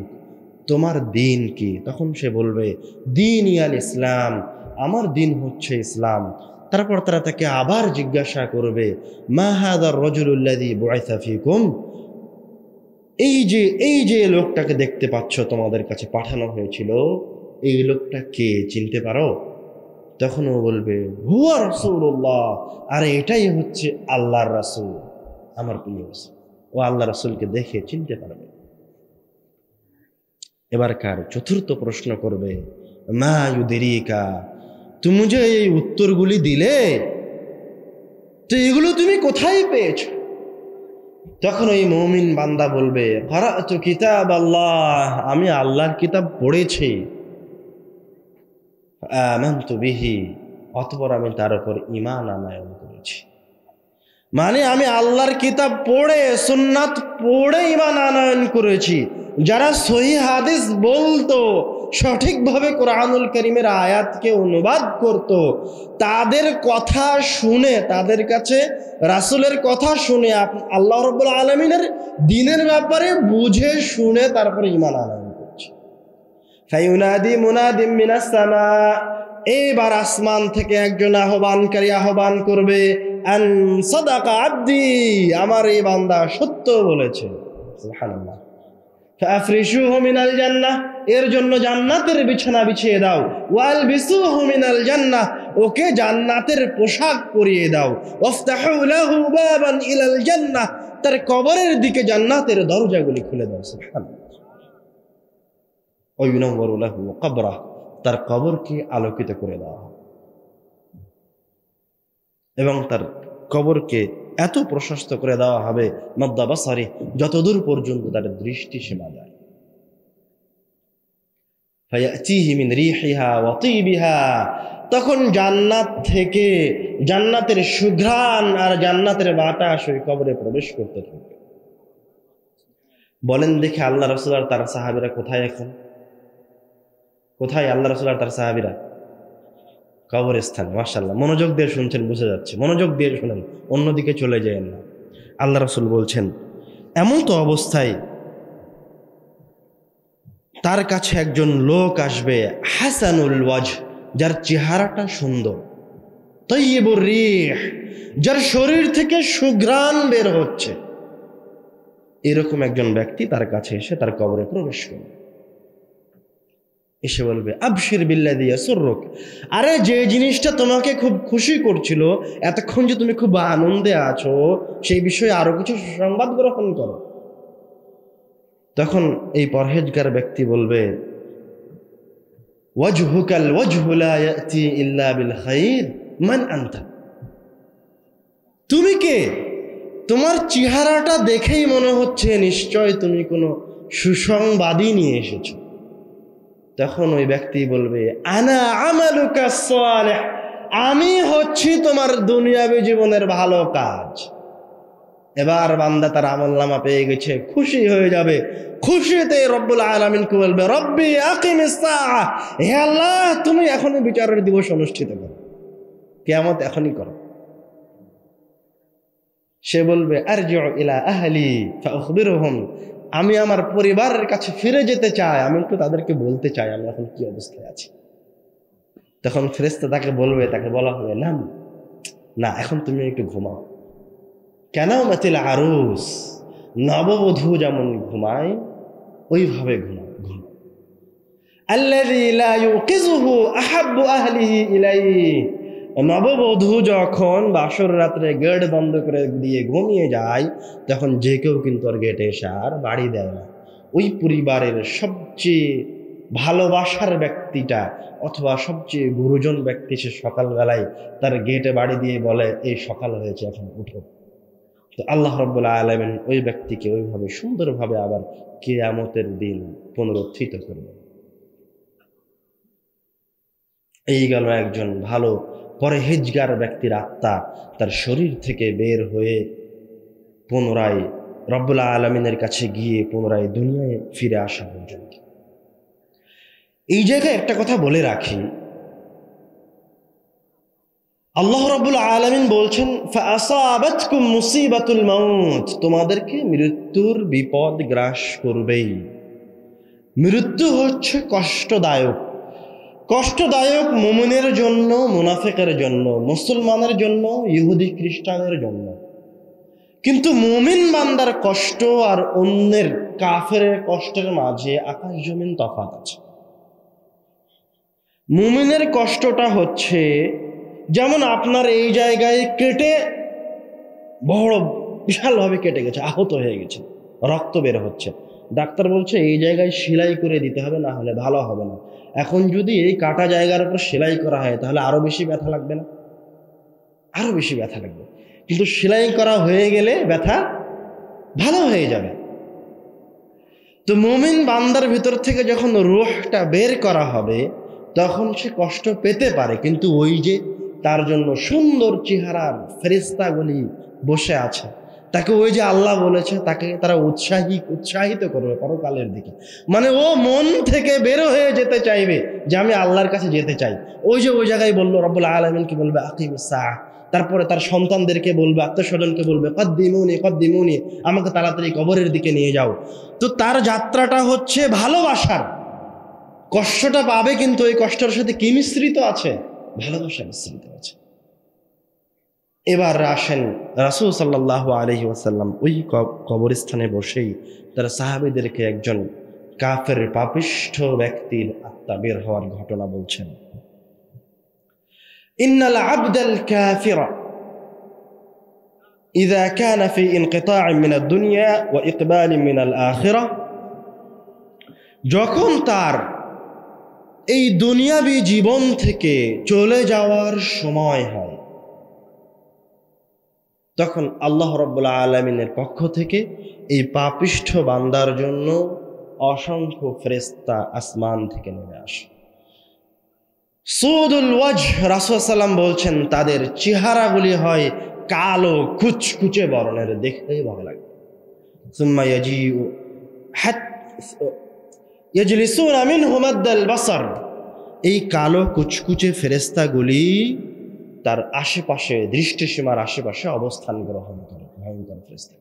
তোমার দিন কি? তখন সে বলবে, দিন ইয়াল ইসলাম, আমার দিন হচ্ছে ইসলাম। তারপর তারা তাকে আবার জিজ্ঞাসা করবে, মা হাদার রাজুলুল্লাযী বুইসা ফীকুম, এই যে লোকটাকে দেখতে পাচ্ছ তোমাদের কাছে পাঠানো হয়েছিল, এই লোকটা কে, চিনতে পারো? তখন ও বলবে, হুয়া রাসূলুল্লাহ, আরে এটাই হচ্ছে আল্লাহর রাসূল, আমার প্রিয় রাসূল। ও আল্লাহ রাসূলকে দেখে চিনতে পারবে। এবারকার চতুর্থ প্রশ্ন করবে, মা ইউদরিকা, তুমি যে এই উত্তরগুলি দিলে, তো এগুলো তুমি কোথায় পেয়েছো? তখন ওই মুমিন বান্দা বলবে, ক্বারাতু কিতাব আল্লাহ, আমি আল্লাহর কিতাব পড়েছি। আমানতু বিহি, অতঃপর আমি তার উপর ঈমান আনয়ন করেছি। মানে আমি আল্লাহর কিতাব পড়ে, সুন্নাত পড়ে ঈমান আনয়ন করেছি। যারা সহিহ হাদিস বলতো, সঠিকভাবে কোরআনুল কারীমের আয়াতকে অনুবাদ করত, তাদের কথা শুনে, তাদের কাছে রাসূলের কথা শুনে, আল্লাহ রাব্বুল আলামিনের দ্বীনের ব্যাপারে বুঝে শুনে তারপরে ঈমান আনয়ন করছি। ফায়ুনাদি মুনাদিম মিনাস সামা, এবার আসমান থেকে একজন আহ্বানকারী আহ্বান করবে, আন সাদাকা আবদি, আমার এই বান্দা সত্য বলেছে। সুবহানাল্লাহ। ফাফরিশুহু মিনাল জান্নাহ, এর জন্য জান্নাতের বিছানা বিছিয়ে দাও। ওয়ালবিসুহু মিনাল জান্নাহ, ওকে জান্নাতের পোশাক পরিয়ে দাও। ওয়াফতাহু লাহু বাবান ইলাল জান্নাহ, তার কবরের দিকে জান্নাতের দরজাগুলি খুলে দাও। সুবহানাল্লাহ। ওয়ায়ুনাওয়ারু লাহু কবরাহ, তার কবরকে আলোকিত করে দেওয়া হবে এবং তার কবরকে এত প্রশস্ত করে দেওয়া হবে, মাদ্দা বাসারি, যতদূর পর্যন্ত তার দৃষ্টি সীমা যায়। ফায়াতিহি মিন রিহিহা ওয়া তিবিহা, তখন জান্নাত থেকে জান্নাতের সুঘ্রাণ আর জান্নাতের বাতাস ওই কবরে প্রবেশ করতে থাকবে। বলেন দেখে আল্লাহ রাসূল আর তার সাহাবীরা কোথায় এখন? কোথায় আল্লাহ রাসূল আর তার সাহাবীরা? কবরস্থানে। মাশাআল্লাহ, মনোযোগ দিয়ে শুনছেন, বুঝে যাচ্ছে। মনোযোগ দিয়ে শুনেন, অন্যদিকে চলে যাবেন না। আল্লাহ রাসূল বলছেন, এমন তো অবস্থায় তার কাছে একজন লোক আসবে, হাসানুল ওয়াজহ, যার চেহারাটা সুন্দর, তাইয়্যিবুর রিহ, যার শরীর থেকে সুঘ্রাণ বের হচ্ছে। এরকম একজন ব্যক্তি তার কাছে এসে তার কবরে প্রবেশ করবে। এসে বলবে, আবশির বিল্লাযী ইয়াসুররুক, আরে যে জিনিসটা তোমাকে খুব খুশি করছিল, এতক্ষণ যে তুমি খুব আনন্দে আছো, সেই বিষয়ে আরো কিছু সংবাদ গ্রহণ করো। তখন এই পরহেজগার ব্যক্তি বলবে, ওয়াজহুকাল ওয়াজহু লা ইয়াতি ইল্লা বিল খাইর, মান আনতা, তুমি কে? তোমার চেহারাটা দেখেই মনে হচ্ছে নিশ্চয় তুমি কোনো সুসংবাদই নিয়ে এসেছো। তখন ওই ব্যক্তি বলবে, আনা আমালুকা সালিহ, আমি হচ্ছি তোমার দুনিয়াবী জীবনের ভালো কাজ। এবার বান্দা তার আমলনামা পেয়ে গেছে, খুশি হয়ে যাবে। খুশিতে রব্বুল আলামিনকে বলবে, রব্বি আকিমিস সাআ, হে আল্লাহ তুমি এখনই বিচারের দিবস অনুষ্ঠিত করো, কিয়ামত এখনই করো। সে বলবে, আরজিউ ইলা আহলি ফাউখবিরহুম, আমি আমার পরিবারের কাছে ফিরে যেতে চাই, আমি একটু তাদেরকে বলতে চাই আমি এখন কি অবস্থায় আছি। তখন ফেরেশতা তাকে বলবে, তাকে বলা হবে, না এখন তুমি একটু ঘুমাও। কেন? মাতিল আরুস, নববধূ যেমন ঘুমায় ওইভাবে ঘুমাও। আল্লাযী লা ইউকিযুহু আহাব্বু আহলিহি ইলাইহি, নববধূ যখন বাসর রাত্রে গেট বন্ধ করে দিয়ে ঘুমিয়ে যায়, তখন যে কেউ কিন্তু আর গেটে এসে আর বাড়ি দেয় না। ওই পরিবারের সবচেয়ে ভালোবাসার ব্যক্তিটা অথবা সবচেয়ে গুরুজন ব্যক্তি সে সকালবেলায় তার গেটে বাড়ি দিয়ে বলে, এই সকাল হয়েছে, এখন উঠো। তো আল্লাহ রাব্বুল আলামিন ওই ব্যক্তিকে ওইভাবে সুন্দরভাবে আবার কিয়ামতের দিন পুনরুত্থিত করবেন। এই গেল একজন ভালো পরহেজগার ব্যক্তির আত্মা তার শরীর থেকে বের হয়ে পুনরায় রব্বুল আলামিনের কাছে গিয়ে পুনরায় দুনিয়ায় ফিরে আসা পর্যন্ত। এই জায়গায় একটা কথা বলে রাখি, আল্লাহ রাব্বুল আলামিন বলছেন, ফাআসাবাতকুম মুসিবাতুল মাউত, তোমাদেরকে মৃত্যুর বিপদ গ্রাস করবেই। মৃত্যু হচ্ছে কষ্টদায়ক। কষ্টদায়ক মুমিনের জন্য, মুনাফিকের জন্য, মুসলমানের জন্য, ইহুদি খ্রিস্টানের জন্য। কিন্তু মুমিন বান্দার কষ্ট আর অন্যের কাফেরের কষ্টের মাঝে আকাশ জমিন তফাৎ আছে। মুমিনের কষ্টটা হচ্ছে যেমন আপনার এই জায়গায় কেটে বড় বিশালভাবে কেটে গেছে, আহত হয়ে গেছে, রক্ত বের হচ্ছে, ডাক্তার বলছে এই জায়গায় সেলাই করে দিতে হবে, না হলে ভালো হবে না। এখন যদি এই কাটা জায়গার উপর সেলাই করা হয় তাহলে আরো বেশি ব্যথা লাগবে না? আরো বেশি ব্যথা লাগবে। কিন্তু সেলাই করা হয়ে গেলে ব্যথা ভালো হয়ে যাবে। তো মুমিন বান্দার ভিতর থেকে যখন রূহটা বের করা হবে তখন সে কষ্ট পেতে পারে, কিন্তু ওই যে তার জন্য সুন্দর চেহারার ফেরেশতাগুলি বসে আছে, তাকে ওই যে আল্লাহ বলেছে তাকে তারা উৎসাহিত করবে পরকালের দিকে। মানে ও মন থেকে বের হয়ে যেতে চাইবে যে আমি আল্লাহর কাছে যেতে চাই। ওই যে ওই জায়গায় বললো রব্বুল আলামিন কি বলবে, আকিমিস সাআহ। তারপরে তার সন্তানদেরকে বলবে, আত্মীয়স্বজনকে বলবে, কদ্দিমুনি কদ্দিমুনি, আমাকে তাড়াতাড়ি কবরের দিকে নিয়ে যাও। তো তার যাত্রাটা হচ্ছে ভালোবাসার। কষ্টটা পাবে কিন্তু এই কষ্টের সাথে কি মিশ্রিত আছে? ভালোবাসা মিশ্রিত আছে। এবার আসেন রাসূল সাল্লাল্লাহু আলাইহি ওয়াসাল্লাম ওই কবরস্থানে বসেই তার সাহাবীদেরকে একজন কাফের পাপিষ্ঠ ব্যক্তির আত্মা বের হওয়ার ঘটনা বলছেন। ইন্নাল আবদাল কাফিরা ইযা কানা ফি ইনকিতা'in মিন আদ-দুনিয়া ওয়া ইকবালিন মিন আল-আখিরাহ, যখন তার এই দুনিয়াবী জীবন থেকে চলে যাওয়ার সময় হয়, তখন আল্লাহ রাব্বুল আলামিনের পক্ষ থেকে এই পাপিষ্ঠ বান্দার জন্য অসংখ্য ফেরেশতা আসমান থেকে নেমে আসে। সুদুল ওয়াজহ, রাসূল সাল্লাম বলছেন তাদের চেহারাগুলি হয় কালো কুচকুচে বর্ণের, দেখতেই ভালো লাগে। সুম্মা ইয়াজিউ ইয়াজলিসুনা মিনহু মাদ্দাল বাসার, এই কালো কুচকুচে ফেরেশতাগুলি তার আশেপাশে, দৃষ্টিসীমার আশেপাশে অবস্থান গ্রহণ করে, ভয়ঙ্কর ফেরেশতা।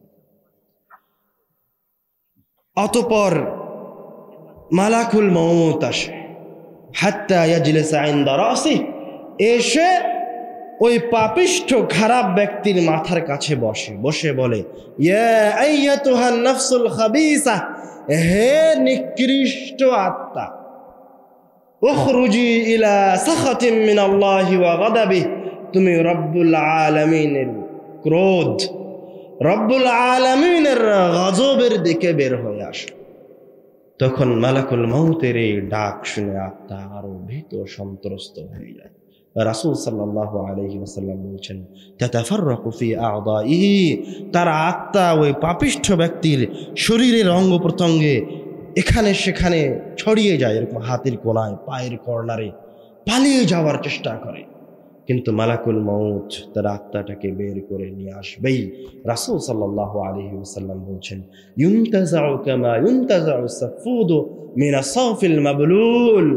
অতঃপর মালাকুল মউত আসে, হাত্তা ইয়াজলিসা ইনদা রাসিহি, এসে ওই পাপিষ্ঠ খারাপ ব্যক্তির মাথার কাছে বসে বলে, ইয়া আইয়াতুহান নাফসুল খাবিসা, হে নিকৃষ্ট আত্মা, উখরুজি ইলা সাখাতিম মিনাল্লাহি ওয়া গাদাবিহি, তুমি রব্বুল আলামিনের ক্রোধ, রব্বুল আলামিনের গজবের দিকে বের হয়ে আসো। তখন মালাকুল মউতের এই ডাক শুনে আত্মা আরো ভীত সন্ত্রস্ত হয়ে যায়। রাসূল সাল্লাল্লাহু আলাইহি ওয়াসাল্লাম বলছেন, তাতাফাররাকু ফি আ'দাইহি, তার আত্মা ওই পাপিষ্ঠ ব্যক্তির শরীরের অঙ্গ প্রত্যঙ্গে এখানে সেখানে ছড়িয়ে যায়, এরকম হাতের কোনায়, পায়ের কর্নারে পালিয়ে যাওয়ার চেষ্টা করে, কিন্তু মালাকুল মউত তার আত্মাটাকে বের করে নিয়ে আসবেই। রাসূল সাল্লাল্লাহু আলাইহি ওয়াসাল্লাম বলছেন, ইউনতাজাউ কামা ইউনতাজাউ সাফুদু মিন আসাফিল মাবলুল,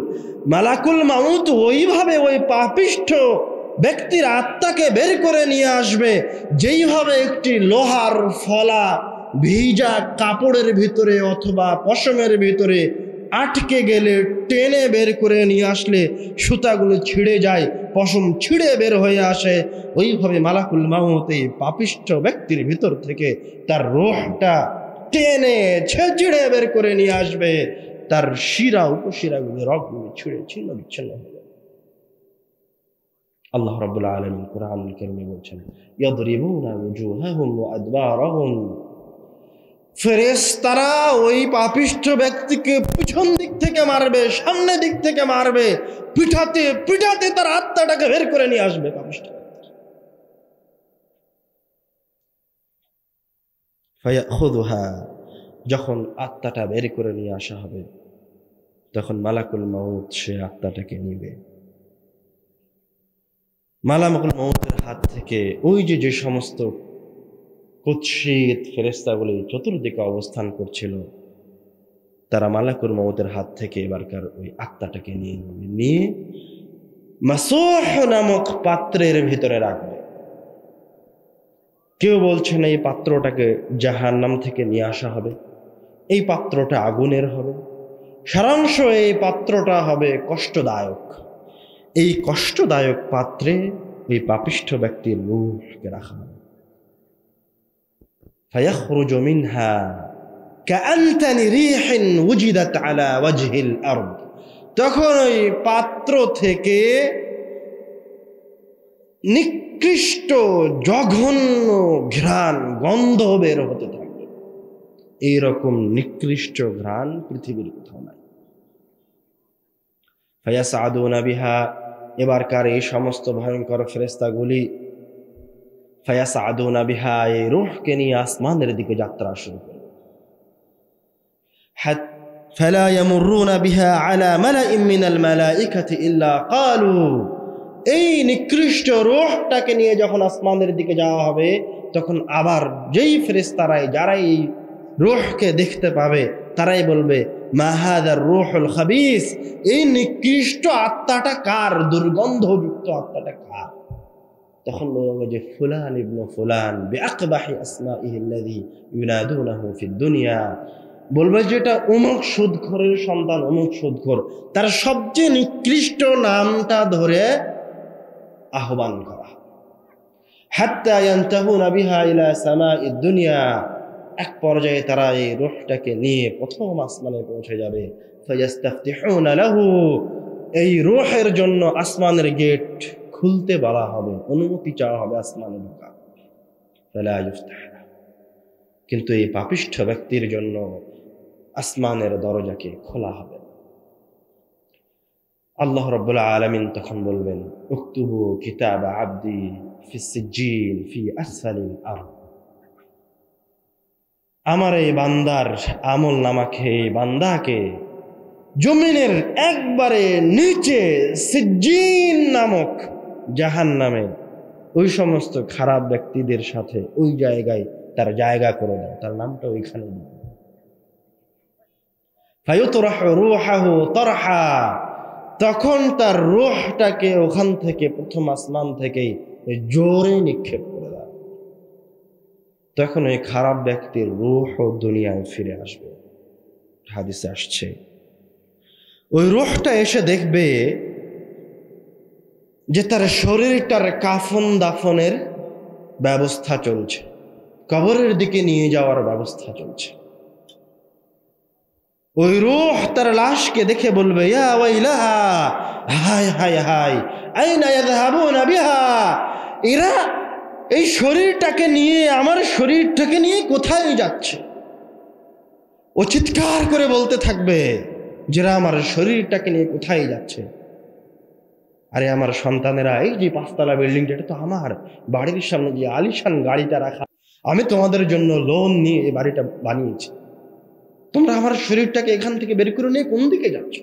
মালাকুল মউত ওইভাবে ওই পাপিষ্ঠ ব্যক্তির আত্মাকে বের করে নিয়ে আসবে যেইভাবে একটি লোহার ফলা ভিজা কাপড়ের ভিতরে অথবা পশমের ভিতরে আটকে গেলে টেনে বের করে নিয়ে আসলে সুতাগুলো ছিঁড়ে যায়, পশম ছিঁড়ে বের হয়ে আসে, ওইভাবে মালাকুল মউত এই পাপিষ্ঠ ব্যক্তির ভিতর থেকে তার রূহটা টেনে ছিঁড়ে বের করে নিয়ে আসবে, তার শিরা উপশিরাগুলো রগগুলো ছিঁড়ে ছিন্ন বিচ্ছিন্ন হয়ে যাবে। আল্লাহ রাব্বুল আলামিন কুরআনুল কারীমে বলছেন, ইয়াদরিবুনা উজুহাহুম ওয়া আদবারাহুম, ফেরেশতারা ওই পাপিষ্ঠ ব্যক্তিকে পিছন দিক থেকে মারবে, সামনে দিক থেকে মারবে, পিঠাতে পিঠাতে তার আত্মাটাকে বের করে নিয়ে আসবে। পাপিষ্ঠ ফায়াখুযুহা, যখন আত্মাটা বের করে নিয়ে আসা হবে তখন মালাকুল মউত সে আত্মাটাকে নিবে। মালাকুল মউতের হাত থেকে ওই যে সমস্ত কুৎসিত ফেরেশতাগুলি চতুর্দিকে অবস্থান করছিল, তারা মালাকুল মউতের হাত থেকে এবারকার ওই আত্মাটাকে নিয়ে মাসূহ নামক পাত্রের ভিতরে রাখবে। কেউ বলছেন এই পাত্রটাকে জাহান্নাম থেকে নিয়ে আসা হবে, এই পাত্রটা আগুনের হবে, সারাংশ এই পাত্রটা হবে কষ্টদায়ক। এই কষ্টদায়ক পাত্রে এই পাপিষ্ঠ ব্যক্তির রূহকে রাখা হবে। ফায়াখরুজু মিনহা কাআনতানি রিহিন উজিদাত আলা ওয়াজহিল আরদ, তখন ওই পাত্র থেকে নিকৃষ্ট জঘন্য ঘ্রাণ, গন্ধ বের হতে থাকবে। এইরকম নিকৃষ্ট ঘ্রাণ পৃথিবীর কোথাও নাই। ফায়াসআদুনা বিহা, এবারকার এই সমস্ত ভয়ঙ্কর ফেরেশতাগুলি ফায়াসআদুনা বিহা, এই রূহকে নিয়ে আসমানের দিকে যাত্রা শুরু করবে। ফালা ইয়ামুরুনা বিহা আলা মালাইন মিনাল মালাইকাতি ইল্লা ক্বালু, এই নিকৃষ্ট রূহটাকে নিয়ে যখন আসমানের দিকে যাওয়া হবে তখন আবার যেই ফেরেশতারাই যারা এই রূহকে দেখতে পাবে তারাই বলবে, মা হাযার রূহুল খাবিস, এই নিকৃষ্ট আত্মাটা কার, দুর্গন্ধযুক্ত আত্মাটা কার? তখন বলবে যে ফুলান ইবনু ফুলান বিআকবাহি আসমাইহি আল্লাযী ইউনাদুনাহু ফিদ দুনিয়া, বলবে যে এটা অমুক সুদখোরের সন্তান, অমুক সুদখোর, তার সবচেয়ে নিকৃষ্ট নামটা ধরে আহ্বান করা। হাত্তা ইয়ানতাহুনা বিহা ইলা সামাইদ দুনিয়া, এক পর্যায়ে তারা এই রূহটাকে নিয়ে প্রথম আসমানে পৌঁছে যাবে। ফায়াস্তাফতিহুনা লাহু, এই রূহের জন্য আসমানের গেট খুলতে বলা হবে, অনুমতি চাওয়া হবে আসমানে ঢোকা। ফালা ইফতাহ, কিন্তু এই পাপিষ্ঠ ব্যক্তির জন্য আসমানের দরজাকে খোলা হবে। আল্লাহ রাব্বুল আলামিন তখন বলবেন, উকতুবু কিতাবা আবদি ফিস সিজ্জিন ফি আসফালিল আরদ, আমার এই বান্দার আমল নামাকে, এই বান্দাকে জমিনের একবারে নিচে সিজ্জিন নামক জাহান্নামে ওই সমস্ত খারাপ ব্যক্তিদের সাথে ওই জায়গায় তার জায়গা করে দেয়, তার নামটা ওইখানে দিই। ফায়ুতরাহু রূহাহু তারহা, তখন তার রূহটাকে ওখান থেকে প্রথম আসমান থেকেই জোরে নিক্ষেপ করে দেয়। তখন ওই খারাপ ব্যক্তির রূহ দুনিয়ায় ফিরে আসবে। হাদিসে আসছে ওই রূহটা এসে দেখবে যে তার শরীরটার কাফন দাফনের ব্যবস্থা চলছে, কবরের দিকে নিয়ে যাওয়ার ব্যবস্থা চলছে। ওই রূহ তার লাশকে দেখে বলবে, ইয়া ওয়াইলাহা, হায় হায় হায়, আইনা ইয়াযহাবুনা বিহা, এরা এই শরীরটাকে নিয়ে, আমার শরীরটাকে নিয়ে কোথায় যাচ্ছে? ও চিৎকার করে বলতে থাকবে, যারা আমার শরীরটাকে নিয়ে কোথায় যাচ্ছে? আরে আমার সন্তানেরা, এই যে 5 তলা বিল্ডিংটা, এটা তো আমার বাড়ির সামনে যে আলিশান গাড়িটা রাখা, আমি তোমাদের জন্য লোন নিয়ে এই বাড়িটা বানিয়েছি, তোমরা আমার শরীরটাকে এখান থেকে বের করে নিয়ে কোন দিকে যাচ্ছ?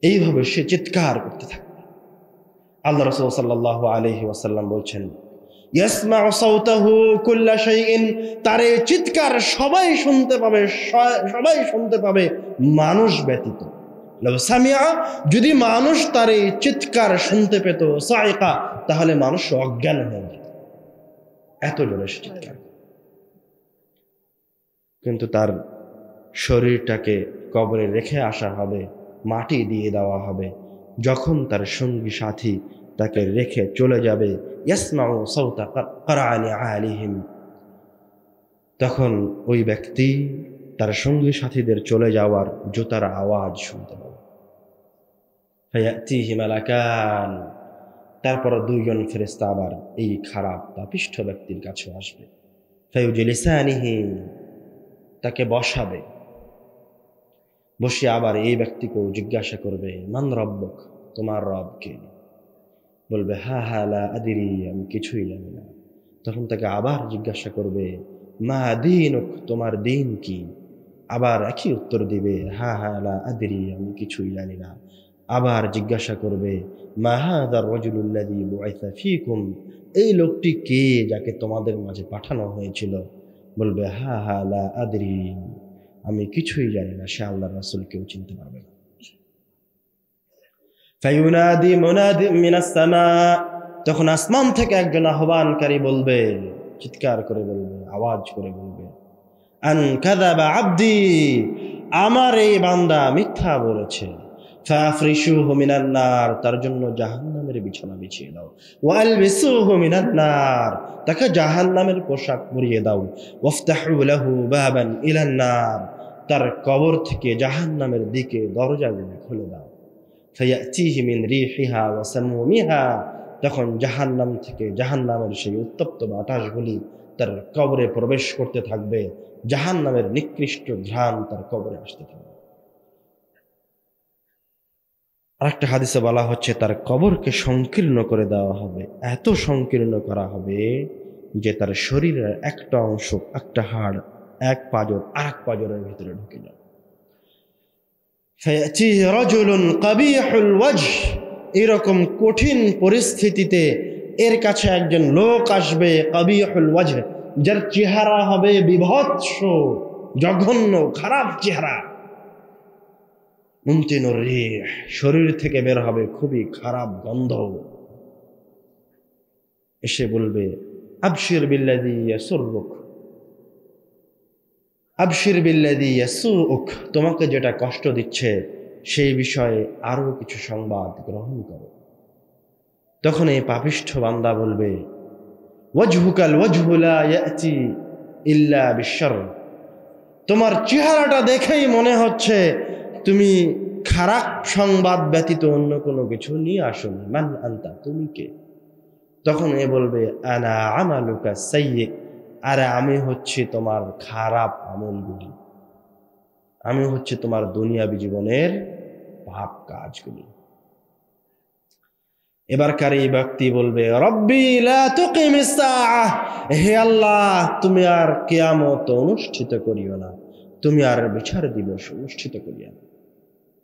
এইভাবে সে চিৎকার করতে থাকবে। আল্লাহ রাসূল সাল্লাল্লাহু আলাইহি ওয়াসাল্লাম বলছেন, ইয়াসমাউ সাওতাহু কুল্লা শাইইন, তার এই চিৎকার সবাই শুনতে পাবে, সবাই শুনতে পাবে মানুষ ব্যতীত। লাউ সামিআ, যদি মানুষ তার এই চিৎকার শুনতে পেত, সাইকা, তাহলে মানুষ অজ্ঞান হয়ে যেত, এত জোরে সে চিৎকার। কিন্তু তার শরীরটাকে কবরে রেখে আসা হবে, মাটি দিয়ে দেওয়া হবে। যখন তার সঙ্গী সাথী তাকে রেখে চলে যাবে, ইয়াসমাউ সাওতা কারআনি আলিহিম, তখন ওই ব্যক্তি তার সঙ্গী সাথীদের চলে যাওয়ার জুতার আওয়াজ শুনতে পাবে। ফায়াতিহি মালাকান, তারপর 2 জন ফেরেশতা আবার এই খারাপ পাপিষ্ঠ ব্যক্তির কাছে আসবে। ফায়ুজলিসানিহি, তাকে বসাবে, বসে আবার এই ব্যক্তিকেও জিজ্ঞাসা করবে, মান রব্বুক, তোমার রব কে? বলবে, হা হা লা আদরি, আমি কিছুই জানি না। তখন তাকে আবার জিজ্ঞাসা করবে, মা দীনুক, তোমার দিন কি? আবার একই উত্তর দিবে, হা হা লা আদরি, আমি কিছুই জানি না। আবার জিজ্ঞাসা করবে, মা হাযার রাজুলুল্লাযী বুইসা ফীকুম, এই লোকটি কে যাকে তোমাদের মাঝে পাঠানো হয়েছিল? বলবে, হা হা লা আদরি, আমি কিছুই জানি না। সে আল্লাহর রাসূল কেউ চিনতে পারবে না। ফায়ুনাদি মুনাদি মিনাস সামা, তখন আসমান থেকে একজন আহ্বানকারী বলবে, চিৎকার করে বলবে, আওয়াজ করে বলবে, আন কাযাবা আবদি, আমার এই বান্দা মিথ্যা বলেছে। ফাফরিশুহু মিনান নার, তার জন্য জাহান্নামের বিছানা বিছিয়ে দাও। ওয়ালবিসুহু মিনান নার, তাকে জাহান্নামের পোশাক পরিয়ে দাও। ওয়াফতাহু লাহু বাবান ইলান নার, তার কবর থেকে জাহান্নামের দিকে দরজাগুলো খুলে দাও। ফায়াতিহি মিন রিহিহা ওয়া সামুমিহা, তখন জাহান্নাম থেকে, জাহান্নামের সেই উত্তপ্ত বাতাসগুলি তার কবরে প্রবেশ করতে থাকবে, জাহান্নামের নিকৃষ্ট ঘ্রাণ তার কবরে আসতে থাকবে। আরেকটা হাদিসে বলা হচ্ছে, তার কবরকে সংকীর্ণ করে দেওয়া হবে, এত সংকীর্ণ করা হবে যে তার শরীরের একটা অংশ, একটা হাড়, এক পাঁজর আরেক পাঁজরের ভিতরে ঢুকে যাবে। ফায়াতিহি রাজুলুন কাবিহুল ওয়াজহ, এরকম কঠিন পরিস্থিতিতে এর কাছে একজন লোক আসবে, কাবিহুল ওয়াজহ, যার চেহারা হবে বিভৎস, জঘন্য, খারাপ চেহারা। মুনতিনুর রিহ, শরীর থেকে বের হবে খুবই খারাপ গন্ধ। এসে বলবে, আবশির বিল্লাযী ইয়াসুররুক, আবশির বিল্লাযী ইয়াসুউক, তোমাকে যেটা কষ্ট দিচ্ছে সেই বিষয়ে আরো কিছু সংবাদ গ্রহণ করো। তখন এই পাপিষ্ঠ বান্দা বলবে, ওয়াজহুকাল ওয়াজহু লা ইয়াতি ইল্লা বিশর, তোমার চেহারাটা দেখেই মনে হচ্ছে তুমি খারাপ সংবাদ ব্যতীত অন্য কোনো কিছু নিয়ে আসোনি। মান আনতা, তুমি কে? তখন এ বলবে, আনা আমালুকা সাইয়্যি, আরে আমি হচ্ছে তোমার খারাপ আমলগুলি, আমি হচ্ছে তোমার দুনিয়াবী জীবনের পাপ কাজগুলি। এবারকার এই ব্যক্তি বলবে, রব্বি লা তুকিমিস সাআহ, হে আল্লাহ তুমি আর কিয়ামত অনুষ্ঠিত করিও না, তুমি আর বিচার দিবস অনুষ্ঠিত করিও না।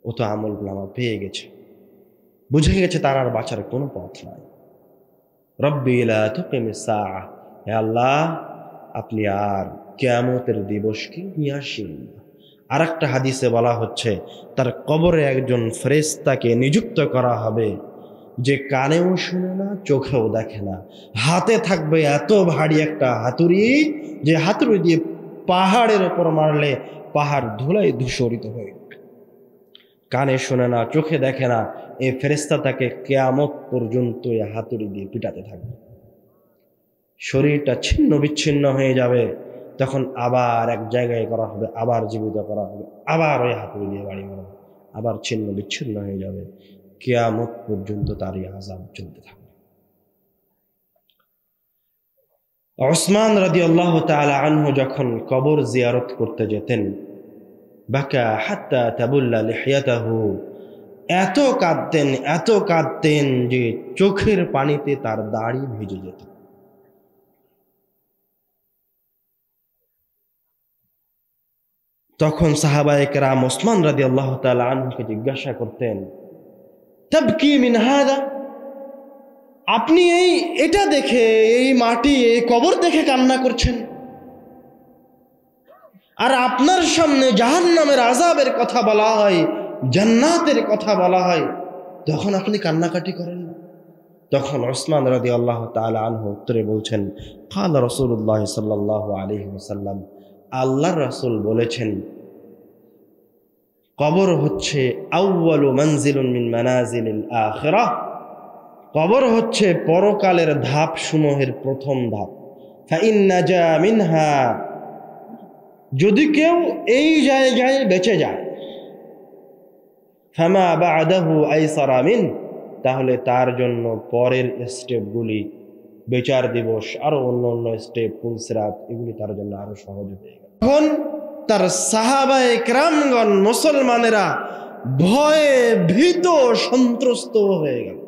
ও তো আমল নামা পেয়ে গেছে, বুঝে গেছে তার আর বাঁচার কোনো পথ নাই। রব্বি লা তুকিমিস সাআহ, হে আল্লাহ আপনি আর কিয়ামতের দিবসকে নিয়ে আসেন। আর একটা হাদিসে বলা হচ্ছে তার কবরে একজন ফেরেশতাকে নিযুক্ত করা হবে, যে কানেও শুনে না, চোখেও দেখে না, হাতে থাকবে এত ভারী একটা হাতুড়ি, যে হাতুড়ি দিয়ে পাহাড়ের ওপর মারলে পাহাড় ধুলায় ধূসরিত হয়ে, কানে শোনে না, চোখে দেখে না, এই ফেরেশতা তাকে কিয়ামত পর্যন্ত এই হাতুড়ি দিয়ে পিটাতে থাকবে। শরীরটা ছিন্ন বিচ্ছিন্ন হয়ে যাবে, তখন আবার এক জায়গায় করা হবে, আবার জীবিত করা হবে, আবার ওই হাতুড়ি দিয়ে বাড়ি মারবে, আবার ছিন্ন বিচ্ছিন্ন হয়ে যাবে, কিয়ামত পর্যন্ত তার এই আযাব চলতে থাকবে। উসমান রাদিয়াল্লাহু তাআলা আনহু যখন কবর জিয়ারত করতে যেতেন, বাকা হাত্তা তাবুল্লা লিহিয়াতাহু, এত কাঁদতেন যে চোখের পানিতে তার দাড়ি ভিজে যেত। তখন সাহাবায়ে কেরাম উসমান রাদিয়াল্লাহু তাআলা আনহুকে জিজ্ঞাসা করতেন, তাবকি মিন হাদা, আপনি এটা দেখে, এই মাটি, এই কবর দেখে কান্না করছেন, আর আপনার সামনে জাহান্নামের আযাবের কথা বলা হয়, জান্নাতের কথা বলা হয়, তখন আপনি কান্নাকাটি করেন না? তখন উসমান রাদিয়াল্লাহু তাআলা আনহু উত্তরে বলছেন, ক্বালা রাসূলুল্লাহ সাল্লাল্লাহু আলাইহি ওয়াসাল্লাম, আল্লাহর রাসূল বলেছেন, কবর হচ্ছে আউয়ালু মানজিলুন মিন মানাজিলিল আখিরাহ, কবর হচ্ছে পরকালের ধাপ সমূহের প্রথম ধাপ। ফাইন নাজা মিনহা, যদি কেউ এই জায়গায় বেঁচে যায়, ফামা বা'দাহু আইসারা মিন, তাহলে তার জন্য পরের স্টেপগুলি, বিচার দিবস, আরো অন্য স্টেপ, পুলসিরাত, এগুলি তার জন্য আরো সহজ হয়ে গেল। তখন তার সাহাবায়ে কেরামগণ, মুসলমানেরা ভয়ে ভীত সন্ত্রস্ত হয়ে গেল,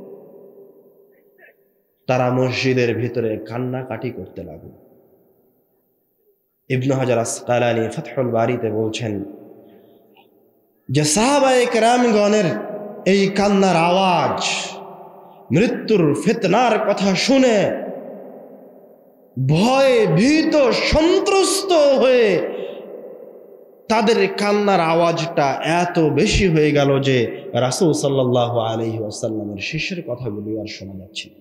তারা মসজিদের ভিতরে কান্নাকাটি করতে লাগলো। ইবনে হাজার আসকালানী ফাতহুল বারীতে বলছেন যে সাহাবায়ে কেরামগণের এই কান্নার আওয়াজ, মৃত্যুর ফিতনার কথা শুনে ভয়ে ভীত সন্ত্রস্ত হয়ে তাদের কান্নার আওয়াজটা এত বেশি হয়ে গেল যে রাসূল সাল্লাল্লাহু আলাইহি ওয়াসাল্লামের শেষের কথাগুলো আর শোনা যাচ্ছে না।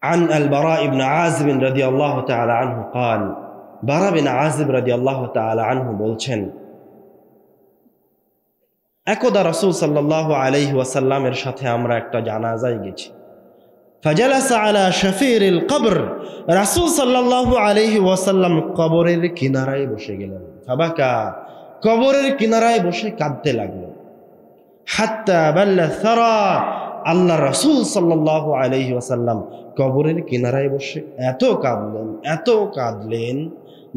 عن البراء بن عازب رضي الله تعالى عنه قال, বারা বিন আযিব রাদিয়াল্লাহু তাআলা আনহু বলছেন, একদা রাসূল সাল্লাল্লাহু আলাইহি ওয়াসাল্লামের সাথে আমরা একটা জানাজায় গেছি। ফাজালাসা আলা শাফিরিল কবর, রাসূল সাল্লাল্লাহু আলাইহি ওয়াসাল্লাম কবরের কিনারায় বসে গেলেন। ফাবাকা, কবরের কিনারায় বসে কাঁদতে লাগলেন। হাত্তা বাল্লা সারা, আল্লাহ রাসূল সাল্লাল্লাহু আলাইহি ওয়াসাল্লাম কবরের কিনারায় বসে এত কাঁদলেন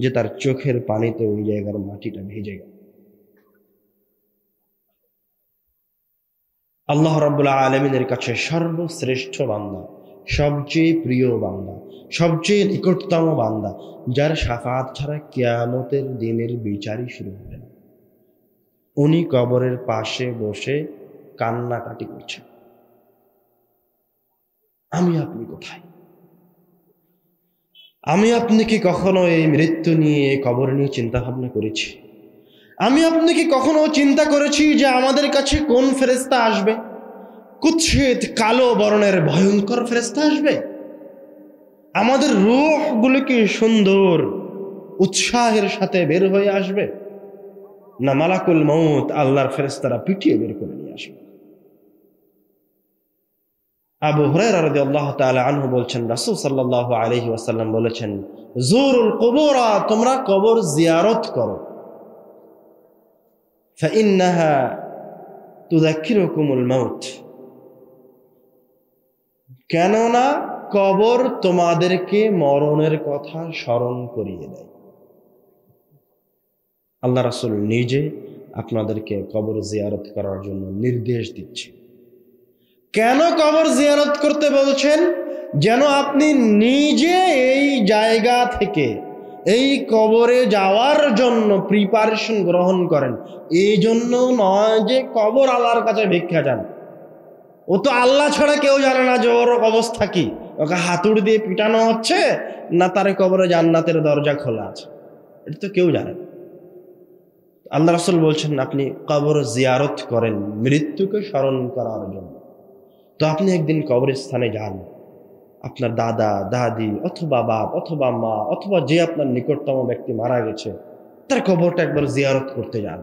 যে তার চোখের পানিতে ওই জায়গার মাটিটা ভিজে গেল। আল্লাহ রাব্বুল আলামিনের কাছে সর্বশ্রেষ্ঠ বান্দা, সবচেয়ে প্রিয় বান্দা, সবচেয়ে নিকটতম বান্দা, যার শাফাআত ছাড়া কিয়ামতের দিনের বিচারই শুরু হবে না, উনি কবরের পাশে বসে কান্নাকাটি করছেন। আমি আপনি কোথায়? আমি আপনি কি কখনো এই মৃত্যু নিয়ে, এই কবর নিয়ে চিন্তা ভাবনা করেছি? আমি আপনি কি কখনো চিন্তা করেছি যে আমাদের কাছে কোন ফেরেশতা আসবে? কুৎসিত কালো বর্ণের ভয়ঙ্কর ফেরেশতা আসবে? আমাদের রূহগুলো কি সুন্দর উৎসাহের সাথে বের হয়ে আসবে, না মালাকুল মউত আল্লাহর ফেরেশতারা পিটিয়ে বের করে নিয়ে আসবে? আবু হুরায়রা রাদিয়াল্লাহু তাআলা আনহু বলছেন, রাসূল সাল্লাল্লাহু আলাইহি ওয়াসাল্লাম বলেছেন, যুরুল কুবুরা, তোমরা কবর জিয়ারত করো, ফাইন্নাহা তুযাক্কিরুকুমুল মাউত, কেননা কবর তোমাদেরকে মরণের কথা স্মরণ করিয়ে দেয়। আল্লাহ রাসূল নিজে আপনাদেরকে কবর জিয়ারত করার জন্য নির্দেশ দিচ্ছে। কেন কবর জিয়ারত করতে বলছেন? যেন আপনি নিজে এই জায়গা থেকে, এই কবরে যাওয়ার জন্য প্রিপারেশন গ্রহণ করেন। এই জন্য নয় যে কবর আল্লাহর কাছে ভিক্ষা চান। ও তো আল্লাহ ছাড়া কেউ জানে না যে ওর অবস্থা কি, ওকে হাতুড়ি দিয়ে পিটানো হচ্ছে না তার কবরে জান্নাতের দরজা খোলা আছে, এটা তো কেউ জানে না। আল্লাহ রাসূল বলছেন আপনি কবর জিয়ারত করেন মৃত্যুকে স্মরণ করার জন্য। তো আপনি একদিন কবরস্থানে যান, আপনার দাদা দাদি অথবা বাপ অথবা মা অথবা যে আপনার নিকটতম ব্যক্তি মারা গেছে তার কবরটা একবার জিয়ারত করতে যান,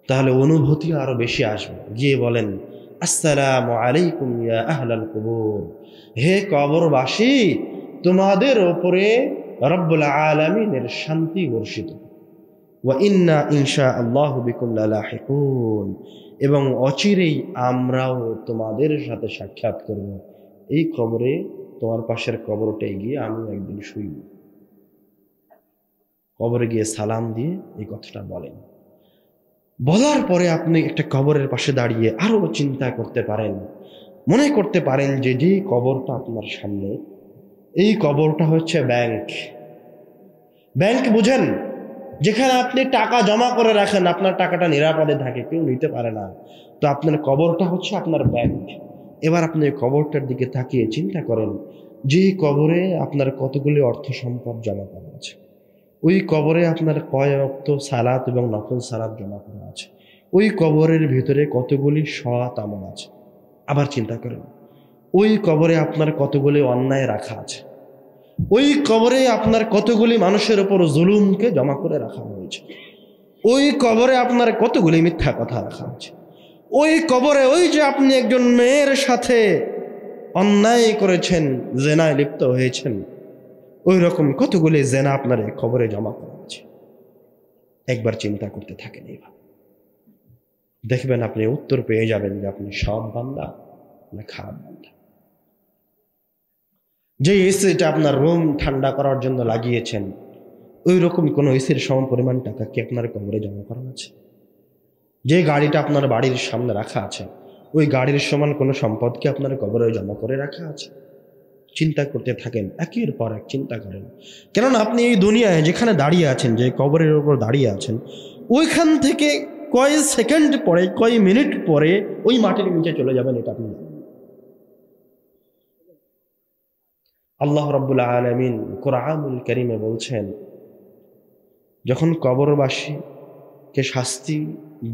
তাহলে অনুভূতি আরো বেশি আসবে। গিয়ে বলেন আসসালামু আলাইকুম ইয়া আহলাল কুবুর, হে কবরবাসী তোমাদের উপরে রব্বুল আলামিনের শান্তি বর্ষিত। ওয়া ইন্না ইনশাআল্লাহু বিকুম লালাহিকুন, এবং অচিরেই আমরাও তোমাদের সাথে সাক্ষাৎ করব। এই কবরে তোমার পাশের কবরটায় গিয়ে আমি একদিন শুইব। কবরে গিয়ে সালাম দিয়ে এই কথাটা বলেন। বলার পরে আপনি একটা কবরের পাশে দাঁড়িয়ে আরো চিন্তা করতে পারেন, মনে করতে পারেন যে যে কবরটা আপনার সামনে, এই কবরটা হচ্ছে ব্যাংক। ব্যাংক বুঝেন, যেখানে আপনি টাকা জমা করে রাখেন, আপনার টাকাটা নিরাপদে থাকে, কেউ নিতে পারে না। তো আপনার কবরটা হচ্ছে আপনার ব্যাংক। এবার আপনি কবরটার দিকে তাকিয়ে চিন্তা করেন যে কবরে আপনার কতগুলি অর্থ সম্পদ জমা করা আছে, ওই কবরে আপনার কয় ওয়াক্ত সালাত এবং নফল সালাত জমা করা আছে, ওই কবরের ভিতরে কতগুলি সৎ আমল আছে। আবার চিন্তা করেন ওই কবরে আপনার কতগুলি অন্যায় রাখা আছে, ওই কবরে আপনার কতগুলি মানুষের উপর জুলুমকে জমা করে রাখা হয়েছে, ওই কবরে আপনার কতগুলি মিথ্যা কথা রাখা আছে, ওই কবরে ওই যে আপনি একজন মেয়ের সাথে অন্যায় করেছেন, জেনায় লিপ্ত হয়েছেন, ওই রকম কতগুলি জেনা আপনার এই কবরে জমা করা আছে। একবার চিন্তা করতে থাকেন, এইভাবে দেখবেন আপনি উত্তর পেয়ে যাবেন যে আপনি সৎ বান্দা না খারাপ বান্দা। যে এসিটা আপনার রুম ঠান্ডা করার জন্য লাগিয়েছেন, ওই রকম কোন এসির সম পরিমাণ টাকা কি আপনার কবরে জমা করা আছে? যে গাড়িটা আপনার বাড়ির সামনে রাখা আছে, ওই গাড়ির সমান কোনো সম্পদ কি আপনার কবরে জমা করে রাখা আছে? চিন্তা করতে থাকেন, একের পর এক চিন্তা করেন। কেননা আপনি এই দুনিয়ায় যেখানে দাঁড়িয়ে আছেন, যে কবরের উপর দাঁড়িয়ে আছেন, ওইখান থেকে কয় সেকেন্ড পরে, কয় মিনিট পরে ওই মাটির নিচে চলে যাবেন, এটা আপনি জানেন। আল্লাহ রাব্বুল আলামিন কোরআনুল কারীমে বলছেন, যখন কবরবাসীকে শাস্তি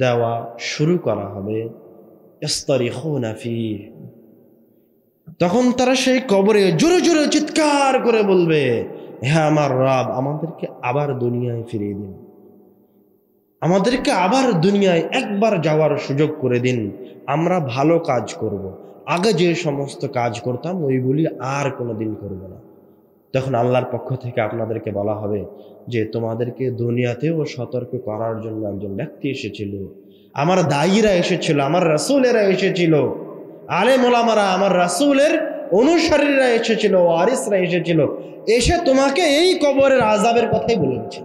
দেওয়া শুরু করা হবে, ইস্তারিখুনা ফীহ, তখন তারা সেই কবরে জোরে জোরে চিৎকার করে বলবে, হ্যাঁ আমার রব, আমাদেরকে আবার দুনিয়ায় ফিরিয়ে দিন, আমাদেরকে আবার দুনিয়ায় একবার যাওয়ার সুযোগ করে দিন, আমরা ভালো কাজ করব, আগে যে সমস্ত কাজ করতাম ওইগুলি আর কোনোদিন করব না। তখন আল্লাহর পক্ষ থেকে আপনাদেরকে বলা হবে যে তোমাদেরকে দুনিয়াতেও সতর্ক করার জন্য একজন ব্যক্তি এসেছিল, আমার দায়ীরা এসেছিল, আমার রাসূলেরা এসেছিল, আলেম ওলামারা, আমার রাসূলের অনুসারীরা এসেছিল, ওয়ারিসরা এসেছিল, এসে তোমাকে এই কবরের আযাবের কথাই বলেছে,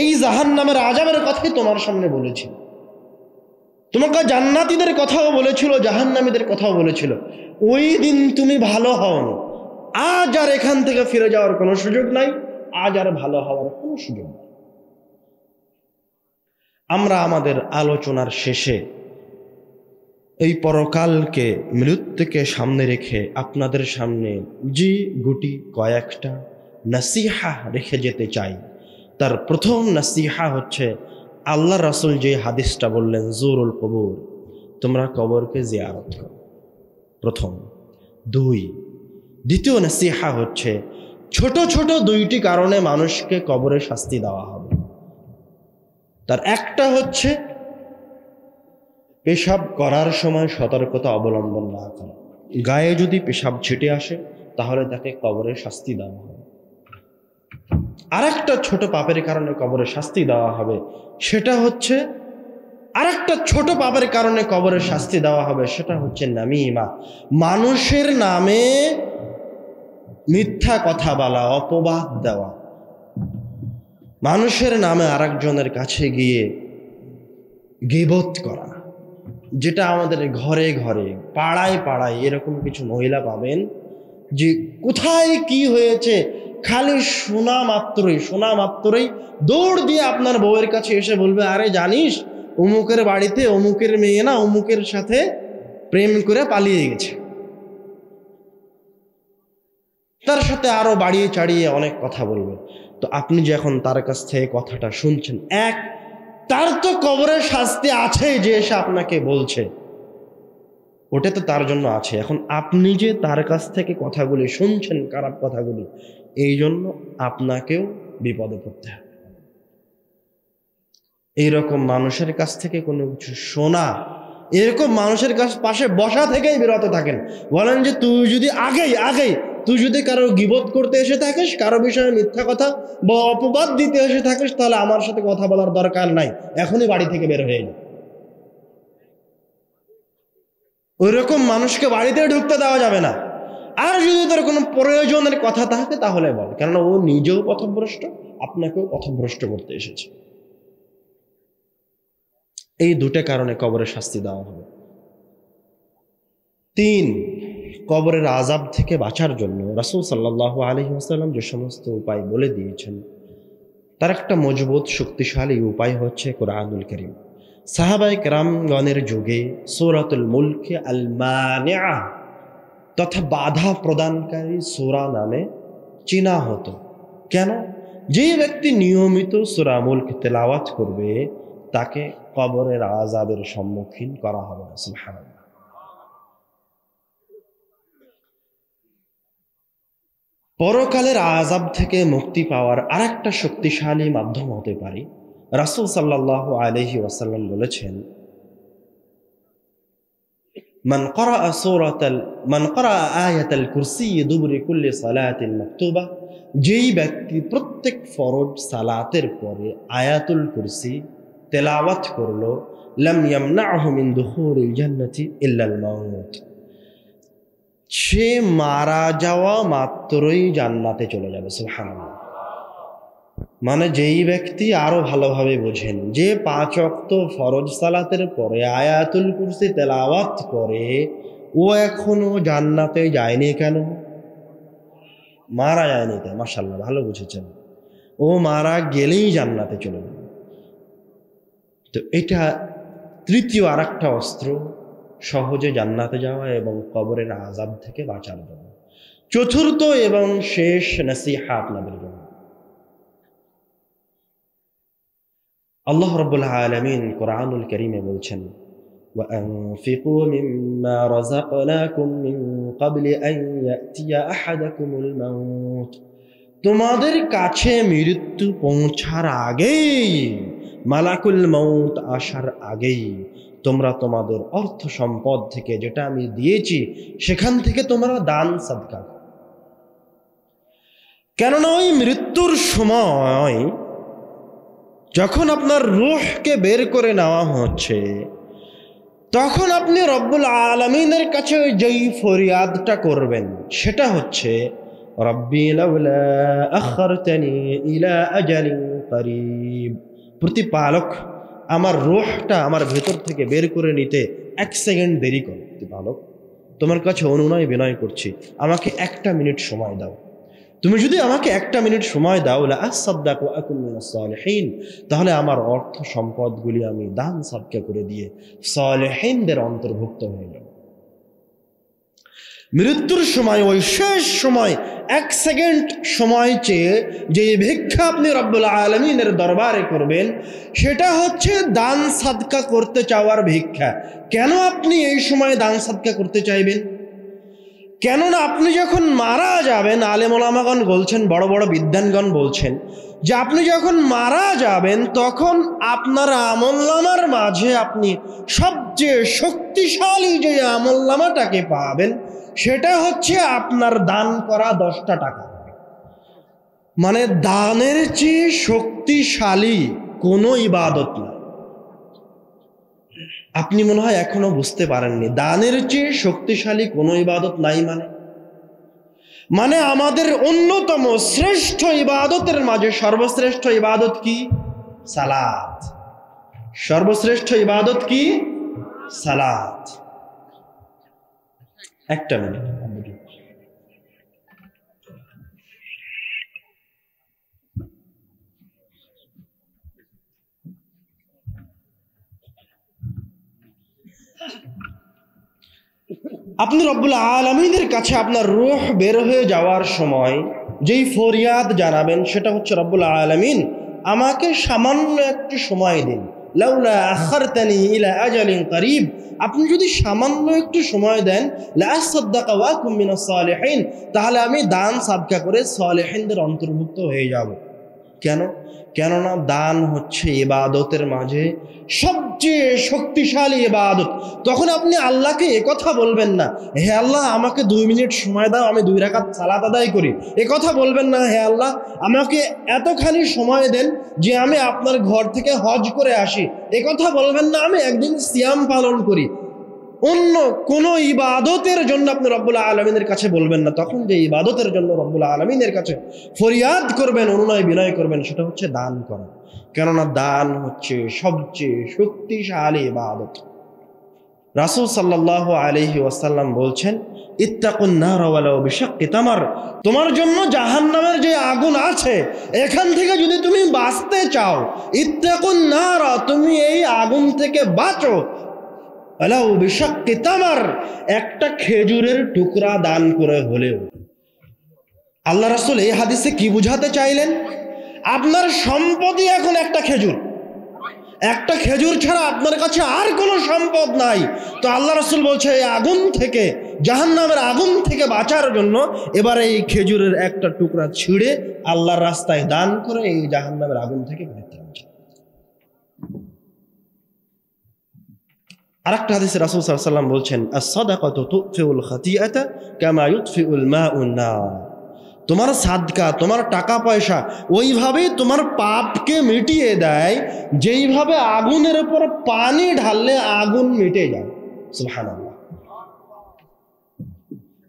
এই জাহান্নামের আযাবের কথাই তোমার সামনে বলেছিল, তোমাকে জান্নাতীদের কথাও বলেছিল, জাহান্নামীদের কথাও বলেছিল। ওই দিন তুমি ভালো হও, আজ আর এখান থেকে ফিরে যাওয়ার কোনো সুযোগ নাই, আজ আর ভালো হওয়ার কোনো সুযোগ নাই। আমরা আমাদের আলোচনার শেষে এই পরকালকে, মৃত্যুকে সামনে রেখে আপনাদের সামনে যে গুটি কয়েকটা নসিহা রেখে যেতে চাই। তার প্রথম নসিহা হচ্ছে আল্লাহ রাসূল যে হাদিসটা বললেন, জুরুল কবুর, তোমরা কবরকে জিয়ারত করো, প্রথম। দ্বিতীয় নসিহা হচ্ছে ছোট ছোট দুইটি কারণে মানুষকে কবরে শাস্তি দেওয়া হবে। তার একটা হচ্ছে পেশাব করার সময় সতর্কতা অবলম্বন না করা, গায়ে যদি পেশাব ছিটে আসে তাহলে তাকে কবরে শাস্তি দেওয়া হবে। আরেকটা ছোট পাপের কারণে কবরে শাস্তি দেওয়া হবে, সেটা হচ্ছে আরেকটা ছোট পাপের কারণে কবরে শাস্তি দেওয়া হবে, সেটা হচ্ছে নামিমা, মানুষের নামে মিথ্যা কথা বলা, অপবাদ দেওয়া, মানুষের নামে আরেকজনের কাছে গিয়ে গীবত করা, যেটা আমাদের ঘরে ঘরে, পাড়ায় পাড়ায় এরকম কিছু মহিলা পাবেন যে কোথায় কি হয়েছে খালি শোনা মাত্রই দৌড় দিয়ে আপনার বউয়ের কাছে এসে বলবে, আরে জানিস অমুকের বাড়িতে অমুকের মেয়ে না অমুকের সাথে প্রেম করে পালিয়ে গেছে। তার সাথে আরো বাড়িয়ে চাড়িয়ে অনেক কথা বলবে। তো আপনি যখন তার কাছ থেকে কথাটা শুনছেন, তার তো কবরের শাস্তি আছে যে এসে আপনাকে বলছে, ওটা তো তার জন্য আছে। এখন আপনি যে তার কাছ থেকে কথাগুলি শুনছেন, খারাপ কথাগুলি, এই জন্য আপনাকেও বিপদে পড়তে হবে। এইরকম মানুষের কাছ থেকে কোনো কিছু শোনা, এরকম মানুষের পাশে বসা থেকেই বিরত থাকেন। বলেন যে তুই যদি আগেই তুই যদি কারো গীবত করতে এসে থাকিস, কারো বিষয়ে মিথ্যা কথা বা অপবাদ দিতে এসে থাকিস, তাহলে আমার সাথে কথা বলার দরকার নাই, এখনই বাড়ি থেকে বের হয়ে যা। ওই রকম মানুষকে বাড়িতে ঢুকতে দেওয়া যাবে না। আর যদি তোর কোনো প্রয়োজনের কথা থাকে তাহলে বল, কেননা ও নিজেও পথভ্রষ্ট, আপনাকেও পথভ্রষ্ট করতে এসেছে। এই দুটো কারণে কবরের শাস্তি দেওয়া হবে। 3, কবরের আযাব থেকে বাঁচার জন্য রাসূল সাল্লাল্লাহু আলাইহি ওয়াসাল্লাম যে সমস্ত উপায় বলে দিয়েছেন, তার একটা মজবুত শক্তিশালী উপায় হচ্ছে কোরআনুল কারীম। সাহাবায়ে কেরামগণের যুগে সূরাতুল মুলকে আল মানিআ তথা বাধা প্রদানকারী সূরা নামে চেনা হতো। কেন? যে ব্যক্তি নিয়মিত সূরা মুলক তেলাওয়াত করবে তাকে কবরের আযাবের সম্মুখীন করা হবে না। সুবহানাল্লাহ। পরকালের আযাব থেকে মুক্তি পাওয়ার আরেকটা শক্তিশালী মাধ্যম হতে পারে, রাসূল সাল্লাল্লাহু আলাইহি ওয়াসাল্লাম বলেছেন, মান ক্বারা আয়াতাল কুরসি দুবরি কুল্লি সালাতিন মাকতুবা, যেই ব্যক্তি প্রত্যেক ফরজ সালাতের পরে আয়াতুল কুরসি তেলাওয়াত করলো, লাম ইয়ামনাহু মিন দুখুলিল জান্নাতি ইল্লাল মাউত, সে মারা যাওয়া মাত্রই জান্নাতে চলে যাবে। সুবহানাল্লাহ। মানে যেই ব্যক্তি, আরো ভালোভাবে বোঝেন, যে 5 ওয়াক্ত ফরজ সালাতের পরে আয়াতুল কুরসি তেলাওয়াত করে, ও এখনো জান্নাতে যায়নি। কেন? মারা যায়নি তাই। মাশাআল্লাহ, ভালো বুঝেছেন। ও মারা গেলেই জান্নাতে চলে যাবে। তো এটা তৃতীয় আরেকটা অস্ত্র সহজে জান্নাতে যাওয়া এবং কবরের আযাব থেকে বাঁচার জন্য। চতুর্থ এবং শেষ নসিহা আপনাদের জন্য, আল্লাহ রাব্বুল আলামিন কোরআনুল কারীমে বলছেন, ওয়াআনফিকু মিম্মা রাযাকনাকুম মিন ক্বাবলি আন ইয়াতিয়া আহাদাকুমুল মাউত, তোমাদের কাছে মৃত্যু পৌঁছার আগেই, মালাকুল মাউত আসার আগেই তোমরা তোমাদের অর্থ সম্পদ থেকে, যেটা আমি দিয়েছি, সেখান থেকে তোমরা দান সাদকা। কেননা ওই মৃত্যুর সময় যখন আপনার রূহকে বের করে নেওয়া হচ্ছে, তখন আপনি রব্বুল আলামিনের কাছে যেই ফরিয়াদটা করবেন সেটা হচ্ছে, রব্বি লাউলা আখারতানি ইলা আজালিন করিব, প্রতিপালক আমার রূহটা আমার ভেতর থেকে বের করে নিতে 1 সেকেন্ড দেরি করো। প্রতিপালক, তোমার কাছে অনুনয় বিনয় করছি, আমাকে 1 মিনিট সময় দাও। তুমি যদি আমাকে 1 মিনিট সময় দাও, লা আসাদদাকু ওয়া আকুন মিনাস সালিহিন, তাহলে আমার অর্থ সম্পদগুলি আমি দান সাদকা করে দিয়ে সালেহিনদের অন্তর্ভুক্ত হয়ে যাব। মৃত্যুর সময়, ওই শেষ সময় 1 সেকেন্ড সময় চেয়ে যে ভিক্ষা আপনি রব্বুল আলামিনের দরবারে করবেন, সেটা হচ্ছে দান সাদকা করতে চাওয়ার ভিক্ষা। কেন আপনি এই সময় দান সাদকা করতে চাইবেন? কেননা আপনি যখন মারা যাবেন, আলেম ওলামাগণ বলছেন, বড় বড় বিদ্বানগণ বলছেন যে আপনি যখন মারা যাবেন তখন আপনার আমলনামার মাঝে আপনি সবচেয়ে শক্তিশালী যে আমলনামাটাকে পাবেন, সেটা হচ্ছে আপনার দান করা 10টা টাকা। মানে দানের চেয়ে শক্তিশালী কোনো ইবাদত না। আপনি মনে হয় এখনো বুঝতে পারেননি, দানের চেয়ে শক্তিশালী কোনো ইবাদত নাই। মানে আমাদের অন্যতম শ্রেষ্ঠ ইবাদতের মাঝে সর্বশ্রেষ্ঠ ইবাদত কি? সালাত। সর্বশ্রেষ্ঠ ইবাদত কি? সালাত। 1 মিনিট। আপনি রব্বুল আলামিনের কাছে আপনার রূহ বের হয়ে যাওয়ার সময় যেই ফরিয়াদ জানাবেন সেটা হচ্ছে, রব্বুল আলামিন আমাকে সামান্য একটু সময় দিন, লাউলা আখারতানি ইলা আজালিন করিব, আপনি যদি সামান্য একটু সময় দেন, লা আসাদদাকা ওয়া আকুম মিনাস সালিহিন, তাহলে আমি দান সাদকা করে সালেহিনদের অন্তর্ভুক্ত হয়ে যাব। কেন? কেননা দান হচ্ছে ইবাদতের মাঝে সবচেয়ে শক্তিশালী ইবাদত। তখন আপনি আল্লাহকে একথা বলবেন না, হে আল্লাহ আমাকে 2 মিনিট সময় দাও, আমি 2 রাকাত সালাত আদায় করি। একথা বলবেন না, হে আল্লাহ আমাকে এতখানি সময় দেন যে আমি আপনার ঘর থেকে হজ করে আসি। একথা বলবেন না, আমি একদিন সিয়াম পালন করি। অন্য কোনো ইবাদতের জন্য আপনি রব্বুল আলামিনের কাছে বলবেন না। তখন যে ইবাদতের জন্য রব্বুল আলামিনের কাছে ফরিয়াদ করবেন, অনুনয় বিনয় করবেন, সেটা হচ্ছে দান করা। কেননা দান হচ্ছে সবচেয়ে শক্তিশালী ইবাদত। রাসূল সাল্লাল্লাহু আলাইহি ওয়াসাল্লাম বলছেন, ইত্তাকুন নার ওয়ালাউ বিশাক্কি তামার, তোমার জন্য জাহান্নামের যে আগুন আছে এখান থেকে যদি তুমি বাঁচতে চাও, ইত্তাকুন নার, তুমি এই আগুন থেকে বাঁচো ওয়ালাউ বিশাক্কি তামার, একটা খেজুরের টুকরা দান করে হলেও। আল্লাহ রাসূল এই হাদিসে কি বুঝাতে চাইলেন? আপনার সম্পদই এখন একটা খেজুর, একটা খেজুর ছাড়া আপনার কাছে আর কোনো সম্পদ নাই। তো আল্লাহ রাসূল বলছে এই আগুন থেকে, জাহান্নামের আগুন থেকে বাঁচার জন্য এবারে এই খেজুরের একটা টুকরা ছিঁড়ে আল্লাহর রাস্তায় দান করে এই জাহান্নামের আগুন থেকে পরিত্রাণ চাও। আরেকটা হাদিসে রাসূল সাল্লাল্লাহু আলাইহি ওয়াসাল্লাম বলছেন, আস-সাদাকাতু তুতফিউল খাতিআতা কামা ইউতফিউল মাউন নার, তোমার সাদকা, তোমার টাকা পয়সা ওইভাবেই তোমার পাপকে মিটিয়ে দেয় যেইভাবে আগুনের উপর পানি ঢাললে আগুন মিটে যায়। সুবহানাল্লাহ।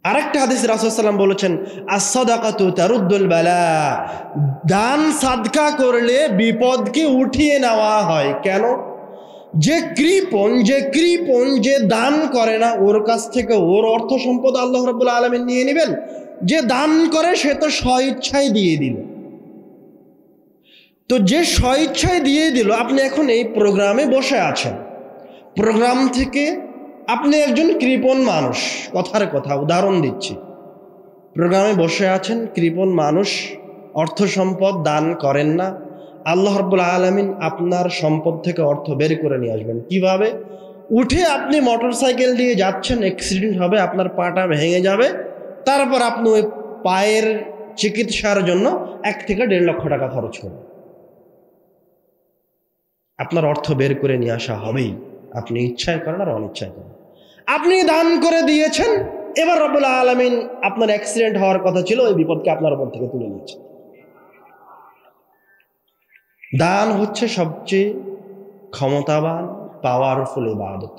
আরেকটা হাদিসে রাসূল সাল্লাল্লাহু আলাইহি ওয়াসাল্লাম বলেছেন, আস-সাদাকাতু তারুদ্দুল বালা, দান সাদকা করলে বিপদকে উঠিয়ে নেওয়া হয়। কেন? যে কৃপণ যে দান করে না, ওর কাছ থেকে ওর অর্থ সম্পদ আল্লাহ রাব্বুল আলামিন নিয়ে নেবেন। যে দান করে সে তো স্বইচ্ছায় দিয়ে দিল। তো যে স্বইচ্ছায় দিয়ে দিল, আপনি এখন এই প্রোগ্রামে বসে আছেন, প্রোগ্রাম থেকে আপনি একজন কৃপণ মানুষ, কথার কথা উদাহরণ দিচ্ছি, প্রোগ্রামে বসে আছেন, কৃপণ মানুষ, অর্থ সম্পদ দান করেন না, আল্লাহ রাব্বুল আলামিন আপনার সম্পদ থেকে অর্থ বের করে নিয়ে আসবেন। কিভাবে? উঠে আপনি মোটরসাইকেল দিয়ে যাচ্ছেন, অ্যাক্সিডেন্ট হবে, আপনার পাটা ভেঙে যাবে, তারপর আপনি ওই পায়ের চিকিৎসার জন্য 1 থেকে 1.5 লক্ষ টাকা খরচ করবেন। আপনার অর্থ বের করে নিয়ে আসা হবেই, আপনি ইচ্ছায় করেন আর অনিচ্ছায় করেন। আপনি দান করে দিয়েছেন, এবার রব্বুল আলামিন আপনার অ্যাক্সিডেন্ট হওয়ার কথা ছিল, ওই বিপদকে আপনার উপর থেকে তুলে নিয়েছেন। দান হচ্ছে সবচেয়ে ক্ষমতাবান, পাওয়ারফুল ইবাদত।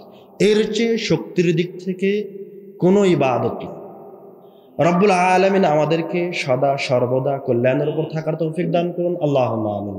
এর চেয়ে শক্তির দিক থেকে কোনো ইবাদত নেই। রব্বুল আলামিন আমাদেরকে সদা সর্বদা কল্যাণের উপর থাকার তৌফিক দান করুন। আল্লাহুম্মা আমিন।